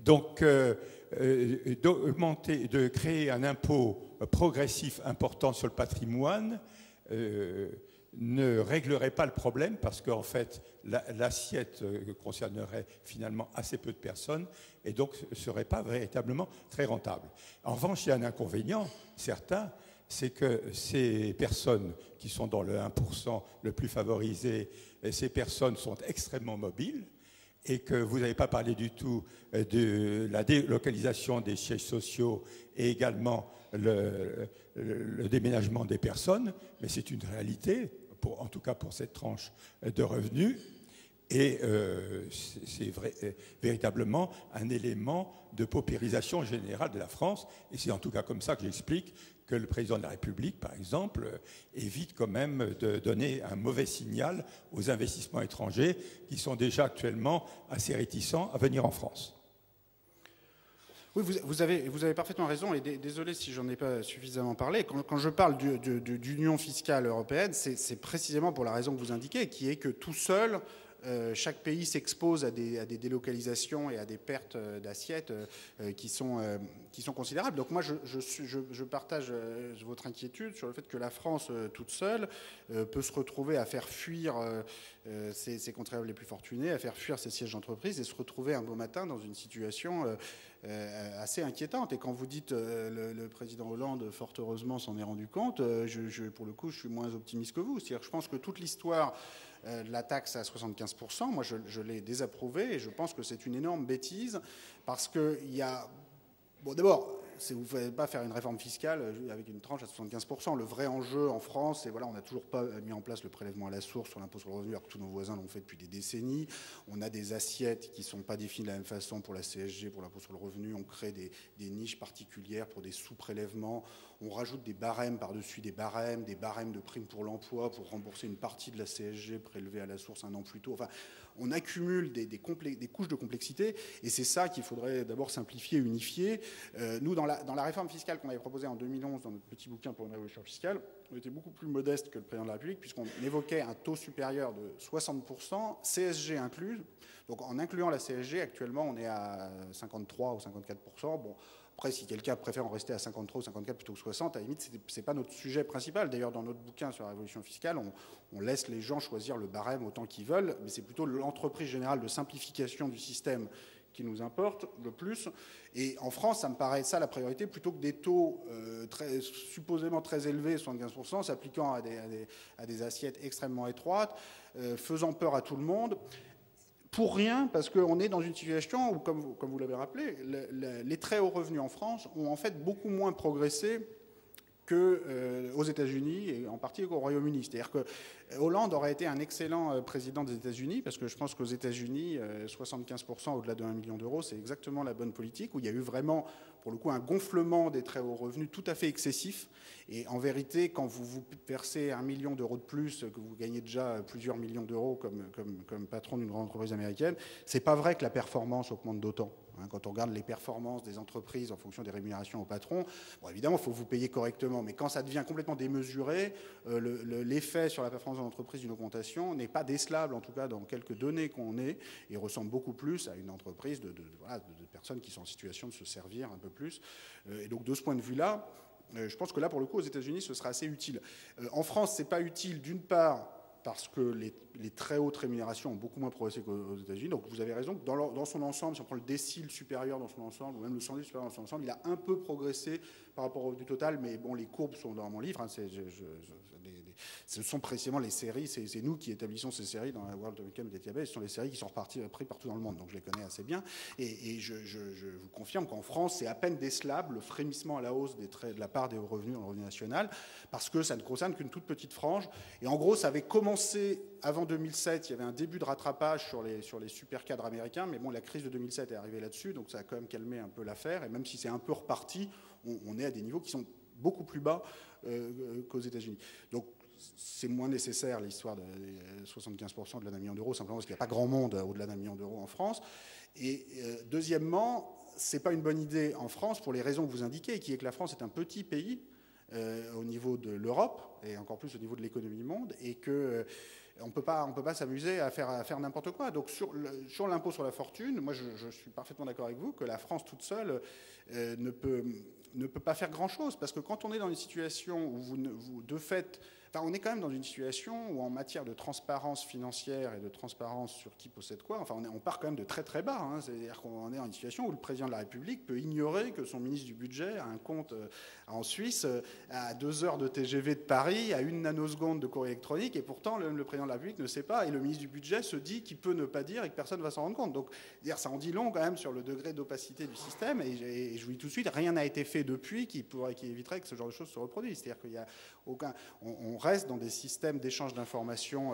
Donc, de créer un impôt progressif important sur le patrimoine ne réglerait pas le problème parce qu'en fait, l'assiette concernerait finalement assez peu de personnes et donc ne serait pas véritablement très rentable. En revanche, il y a un inconvénient certain, c'est que ces personnes qui sont dans le 1% le plus favorisé, ces personnes sont extrêmement mobiles, et que vous n'avez pas parlé du tout de la délocalisation des sièges sociaux et également le déménagement des personnes, mais c'est une réalité, en tout cas pour cette tranche de revenus, et c'est véritablement un élément de paupérisation générale de la France, et c'est en tout cas comme ça que j'explique que le président de la République, par exemple, évite quand même de donner un mauvais signal aux investissements étrangers qui sont déjà actuellement assez réticents à venir en France. Oui, vous avez parfaitement raison, et désolé si j'en ai pas suffisamment parlé. Quand je parle d'union fiscale européenne, c'est précisément pour la raison que vous indiquez, qui est que tout seul, chaque pays s'expose à des délocalisations et à des pertes d'assiettes qui sont considérables. Donc moi, je partage votre inquiétude sur le fait que la France, toute seule, peut se retrouver à faire fuir ses contribuables les plus fortunés, à faire fuir ses sièges d'entreprise et se retrouver un beau matin dans une situation assez inquiétante. Et quand vous dites le président Hollande, fort heureusement, s'en est rendu compte, pour le coup, je suis moins optimiste que vous. C'est-à-dire que je pense que toute l'histoire de la taxe à 75%, moi je l'ai désapprouvée et je pense que c'est une énorme bêtise parce qu'il y a... Bon, d'abord, vous ne pouvez pas faire une réforme fiscale avec une tranche à 75%. Le vrai enjeu en France, c'est voilà, on n'a toujours pas mis en place le prélèvement à la source sur l'impôt sur le revenu, alors que tous nos voisins l'ont fait depuis des décennies. On a des assiettes qui ne sont pas définies de la même façon pour la CSG, pour l'impôt sur le revenu. On crée des niches particulières pour des sous-prélèvements. On rajoute des barèmes par-dessus des barèmes de primes pour l'emploi pour rembourser une partie de la CSG prélevée à la source un an plus tôt. Enfin, on accumule des couches de complexité et c'est ça qu'il faudrait d'abord simplifier, unifier. Nous, dans la réforme fiscale qu'on avait proposée en 2011 dans notre petit bouquin pour une révolution fiscale, on était beaucoup plus modeste que le président de la République puisqu'on évoquait un taux supérieur de 60%, CSG inclus. Donc en incluant la CSG, actuellement, on est à 53 ou 54%. Bon, Après, si quelqu'un préfère en rester à 53 ou 54 plutôt que 60, à la limite, ce n'est pas notre sujet principal. D'ailleurs, dans notre bouquin sur la révolution fiscale, on laisse les gens choisir le barème autant qu'ils veulent, mais c'est plutôt l'entreprise générale de simplification du système qui nous importe le plus. Et en France, ça me paraît ça la priorité, plutôt que des taux supposément très élevés, 75%, s'appliquant à des assiettes extrêmement étroites, faisant peur à tout le monde. Pour rien, parce qu'on est dans une situation où, comme vous l'avez rappelé, les très hauts revenus en France ont en fait beaucoup moins progressé qu'aux États-Unis et en partie au Royaume-Uni. C'est-à-dire que Hollande aurait été un excellent président des États-Unis, parce que je pense qu'aux États-Unis, 75% au-delà de 1 million d'euros, c'est exactement la bonne politique, où il y a eu vraiment, pour le coup, un gonflement des très hauts revenus tout à fait excessif. Et en vérité, quand vous versez 1 million d'euros de plus, que vous gagnez déjà plusieurs millions d'euros comme patron d'une grande entreprise américaine, c'est pas vrai que la performance augmente d'autant. Quand on regarde les performances des entreprises en fonction des rémunérations aux patrons, bon, évidemment, il faut vous payer correctement, mais quand ça devient complètement démesuré, l'effet sur la performance de l'entreprise d'une augmentation n'est pas décelable, en tout cas dans quelques données qu'on ait, et ressemble beaucoup plus à une entreprise de personnes qui sont en situation de se servir un peu plus. Et donc, de ce point de vue-là, je pense que là, pour le coup, aux États-Unis, ce sera assez utile. En France, c'est pas utile, d'une part, parce que les très hautes rémunérations ont beaucoup moins progressé qu'aux États-Unis. Donc vous avez raison, dans son ensemble, si on prend le décile supérieur dans son ensemble, ou même le centile supérieur dans son ensemble, il a un peu progressé par rapport au revenu total, mais bon, les courbes sont dans mon livre. Hein, ce sont précisément les séries, c'est nous qui établissons ces séries dans la World Income Database, ce sont les séries qui sont reprises partout dans le monde, donc je les connais assez bien. Et je vous confirme qu'en France, c'est à peine décelable le frémissement à la hausse de la part des hauts revenus dans le revenu national, parce que ça ne concerne qu'une toute petite frange. Et en gros, ça avait commencé avant 2007, il y avait un début de rattrapage sur les super cadres américains, mais bon, la crise de 2007 est arrivée là-dessus, donc ça a quand même calmé un peu l'affaire, et même si c'est un peu reparti, on est à des niveaux qui sont beaucoup plus bas qu'aux États-Unis. Donc, c'est moins nécessaire l'histoire de 75% de l'un d'un million d'euros, simplement parce qu'il n'y a pas grand monde au-delà d'un million d'euros en France. Et deuxièmement, ce n'est pas une bonne idée en France pour les raisons que vous indiquez, qui est que la France est un petit pays au niveau de l'Europe, et encore plus au niveau de l'économie du monde, et que on ne peut pas s'amuser à faire n'importe quoi. Donc sur l'impôt sur la fortune, moi je suis parfaitement d'accord avec vous que la France toute seule ne peut pas faire grand-chose, parce que quand on est dans une situation où vous de fait... Enfin, on est quand même dans une situation où, en matière de transparence financière et de transparence sur qui possède quoi, enfin, on part quand même de très très bas. Hein. C'est-à-dire qu'on est dans une situation où le président de la République peut ignorer que son ministre du Budget a un compte en Suisse à 2 heures de TGV de Paris, à 1 nanoseconde de courrier électronique, et pourtant le président de la République ne sait pas, et le ministre du Budget se dit qu'il peut ne pas dire et que personne ne va s'en rendre compte. Donc, ça en dit long quand même sur le degré d'opacité du système, et je vous dis tout de suite, rien n'a été fait depuis qui éviterait que ce genre de choses se reproduisent. C'est-à-dire qu'il y a aucun... On reste dans des systèmes d'échange d'informations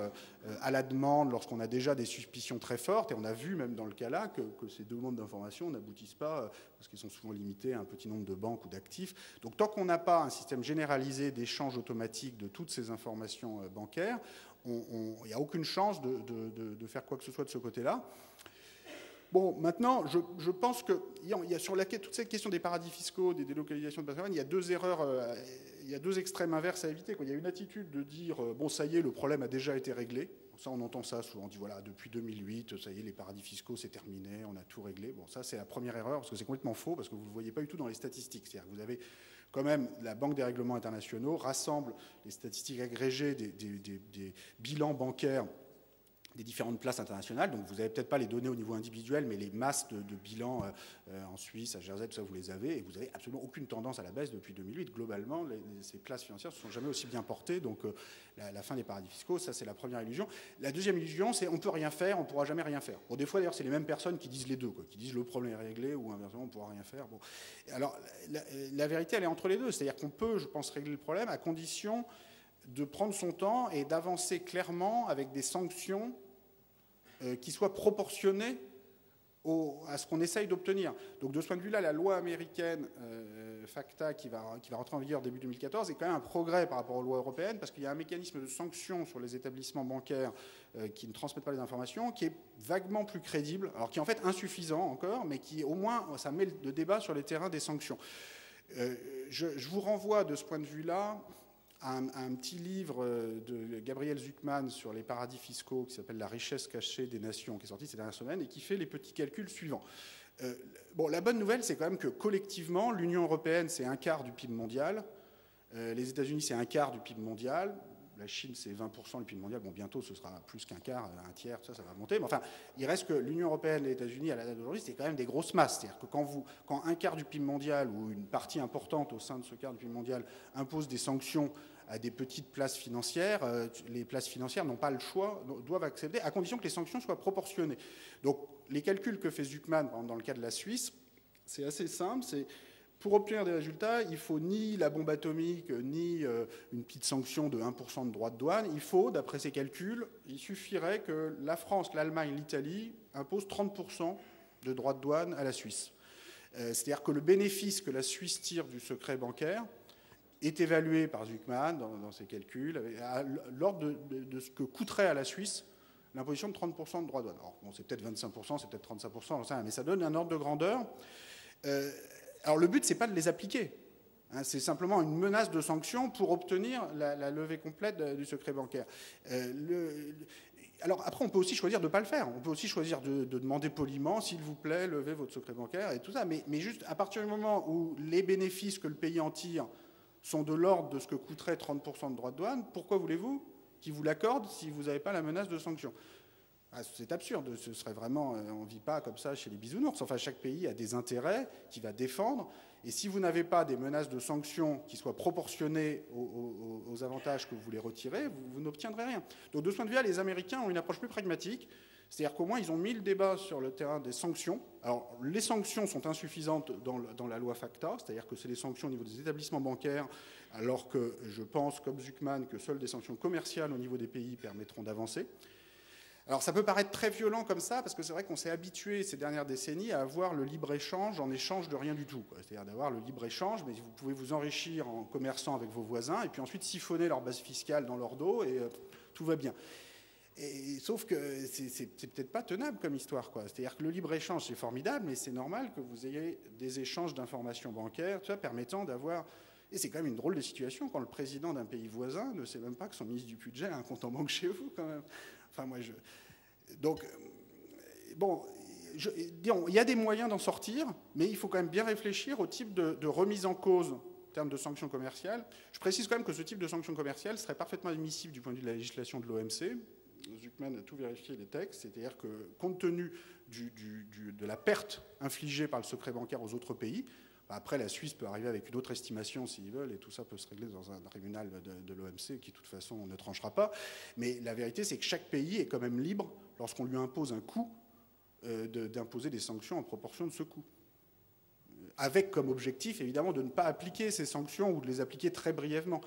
à la demande lorsqu'on a déjà des suspicions très fortes, et on a vu même dans le cas là que ces demandes d'informations n'aboutissent pas parce qu'elles sont souvent limitées à un petit nombre de banques ou d'actifs. Donc tant qu'on n'a pas un système généralisé d'échange automatique de toutes ces informations bancaires, il n'y a aucune chance de faire quoi que ce soit de ce côté-là. Bon, maintenant, je pense que sur toute cette question des paradis fiscaux, des délocalisations de patrimoine, il y a deux erreurs, il y a deux extrêmes inverses à éviter. Il y a une attitude de dire, bon, ça y est, le problème a déjà été réglé. Ça, on entend ça souvent. On dit, voilà, depuis 2008, ça y est, les paradis fiscaux, c'est terminé, on a tout réglé. Bon, ça, c'est la première erreur, parce que c'est complètement faux, parce que vous ne le voyez pas du tout dans les statistiques. C'est-à-dire que vous avez quand même, la Banque des règlements internationaux rassemble les statistiques agrégées des bilans bancaires des différentes places internationales. Donc vous n'avez peut-être pas les données au niveau individuel, mais les masses de bilans en Suisse, à Jersey, tout ça, vous les avez, et vous n'avez absolument aucune tendance à la baisse depuis 2008. Globalement, ces places financières ne se sont jamais aussi bien portées. Donc la fin des paradis fiscaux, ça c'est la première illusion. La deuxième illusion, c'est on ne peut rien faire, on ne pourra jamais rien faire. Bon, des fois d'ailleurs, c'est les mêmes personnes qui disent les deux, qui disent le problème est réglé, ou inversement, on ne pourra rien faire. Bon. Alors la vérité, elle est entre les deux. C'est-à-dire qu'on peut, je pense, régler le problème à condition de prendre son temps et d'avancer clairement avec des sanctions qui soient proportionnées à ce qu'on essaye d'obtenir. Donc de ce point de vue-là, la loi américaine FACTA qui va rentrer en vigueur début 2014 est quand même un progrès par rapport aux lois européennes, parce qu'il y a un mécanisme de sanction sur les établissements bancaires qui ne transmettent pas les informations, qui est vaguement plus crédible, alors qui est en fait insuffisant encore, mais qui au moins, ça met le débat sur les terrains des sanctions. Je vous renvoie de ce point de vue-là à un petit livre de Gabriel Zucman sur les paradis fiscaux qui s'appelle « La richesse cachée des nations », qui est sorti ces dernières semaines et qui fait les petits calculs suivants. Bon, la bonne nouvelle, c'est quand même que collectivement, l'Union européenne, c'est 1/4 du PIB mondial. Les États-Unis, c'est 1/4 du PIB mondial. La Chine, c'est 20% du PIB mondial. Bon, bientôt, ce sera plus qu'1/4, 1/3, ça va monter. Mais enfin, il reste que l'Union européenne et les États-Unis, à la date d'aujourd'hui, c'est quand même des grosses masses. C'est-à-dire que quand 1/4 du PIB mondial, ou une partie importante au sein de ce quart du PIB mondial, impose des sanctions à des petites places financières, les places financières n'ont pas le choix, doivent accepter, à condition que les sanctions soient proportionnées. Donc, les calculs que fait Zuckman, par exemple, dans le cas de la Suisse, c'est assez simple, c'est pour obtenir des résultats, il ne faut ni la bombe atomique, ni une petite sanction de 1% de droits de douane. Il faut, d'après ces calculs, il suffirait que la France, l'Allemagne, l'Italie imposent 30% de droits de douane à la Suisse. C'est-à-dire que le bénéfice que la Suisse tire du secret bancaire est évalué par Zuckman dans ses calculs à l'ordre de ce que coûterait à la Suisse l'imposition de 30% de droits de douane. Alors, bon, c'est peut-être 25%, c'est peut-être 35%, mais ça donne un ordre de grandeur. Alors le but, ce n'est pas de les appliquer. Hein, c'est simplement une menace de sanction pour obtenir la levée complète du secret bancaire. Alors après, on peut aussi choisir de ne pas le faire. On peut aussi choisir de demander poliment, s'il vous plaît, levez votre secret bancaire et tout ça. Mais juste à partir du moment où les bénéfices que le pays en tire sont de l'ordre de ce que coûterait 30% de droits de douane, pourquoi voulez-vous qu'ils vous l'accordent si vous n'avez pas la menace de sanction ? C'est absurde, ce serait vraiment, on ne vit pas comme ça chez les bisounours. Enfin, chaque pays a des intérêts qu'il va défendre. Et si vous n'avez pas des menaces de sanctions qui soient proportionnées aux avantages que vous voulez retirer, vous n'obtiendrez rien. Donc de ce point de vue-là, les Américains ont une approche plus pragmatique. C'est-à-dire qu'au moins, ils ont mis le débat sur le terrain des sanctions. Alors, les sanctions sont insuffisantes dans la loi FATCA, c'est-à-dire que c'est les sanctions au niveau des établissements bancaires, alors que je pense, comme Zuckman, que seules des sanctions commerciales au niveau des pays permettront d'avancer. Alors ça peut paraître très violent comme ça, parce que c'est vrai qu'on s'est habitué ces dernières décennies à avoir le libre-échange en échange de rien du tout. C'est-à-dire d'avoir le libre-échange, mais vous pouvez vous enrichir en commerçant avec vos voisins, et puis ensuite siphonner leur base fiscale dans leur dos, et tout va bien. Sauf que c'est peut-être pas tenable comme histoire, quoi. C'est-à-dire que le libre-échange, c'est formidable, mais c'est normal que vous ayez des échanges d'informations bancaires, tout ça, permettant d'avoir... Et c'est quand même une drôle de situation quand le président d'un pays voisin ne sait même pas que son ministre du budget a un compte en banque chez vous, quand même. Enfin, Donc, bon, il y a des moyens d'en sortir, mais il faut quand même bien réfléchir au type de remise en cause en termes de sanctions commerciales. Je précise quand même que ce type de sanctions commerciales serait parfaitement admissible du point de vue de la législation de l'OMC. Zuckman a tout vérifié les textes, c'est-à-dire que compte tenu de la perte infligée par le secret bancaire aux autres pays, après, la Suisse peut arriver avec une autre estimation s'ils veulent, et tout ça peut se régler dans un tribunal de l'OMC qui, de toute façon, ne tranchera pas. Mais la vérité, c'est que chaque pays est quand même libre, lorsqu'on lui impose un coût, d'imposer des sanctions en proportion de ce coût. Avec comme objectif, évidemment, de ne pas appliquer ces sanctions ou de les appliquer très brièvement.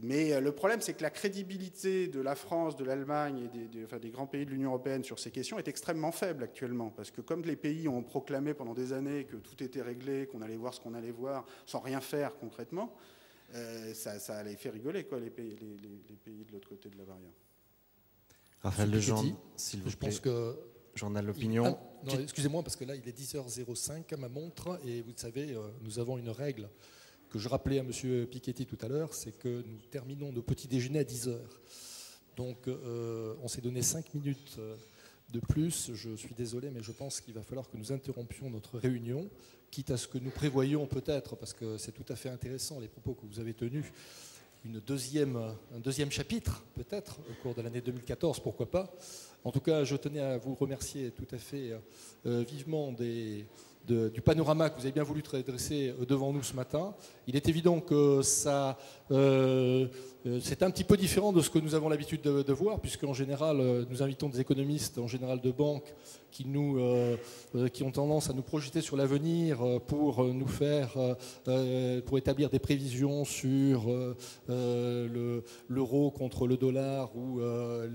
Mais le problème, c'est que la crédibilité de la France, de l'Allemagne et des grands pays de l'Union européenne sur ces questions est extrêmement faible actuellement. Parce que comme les pays ont proclamé pendant des années que tout était réglé, qu'on allait voir ce qu'on allait voir, sans rien faire concrètement, ça les fait rigoler, quoi, les pays de l'autre côté de la barrière. Raphaël Legendre, s'il vous plaît. Je pense que... Journal L'Opinion. Non, excusez-moi, parce que là, il est 10h05 à ma montre, et vous savez, nous avons une règle que je rappelais à M. Piketty tout à l'heure, c'est que nous terminons nos petits déjeuners à 10h. Donc, on s'est donné 5 minutes de plus. Je suis désolé, mais je pense qu'il va falloir que nous interrompions notre réunion, quitte à ce que nous prévoyions peut-être, parce que c'est tout à fait intéressant les propos que vous avez tenus, un deuxième chapitre, peut-être, au cours de l'année 2014, pourquoi pas. En tout cas, je tenais à vous remercier tout à fait vivement du panorama que vous avez bien voulu dresser devant nous ce matin. Il est évident que ça, c'est un petit peu différent de ce que nous avons l'habitude de voir, puisqu'en général, nous invitons des économistes, en général de banques, qui ont tendance à nous projeter sur l'avenir pour nous pour établir des prévisions sur l'euro contre le dollar ou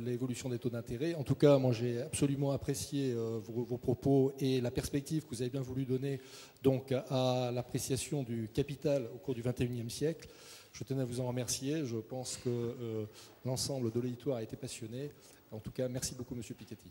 l'évolution des taux d'intérêt. En tout cas, moi, j'ai absolument apprécié vos propos et la perspective que vous avez bien voulu donner donc à l'appréciation du capital au cours du XXIe siècle. Je tenais à vous en remercier. Je pense que l'ensemble de l'auditoire a été passionné. En tout cas, merci beaucoup, M. Piketty.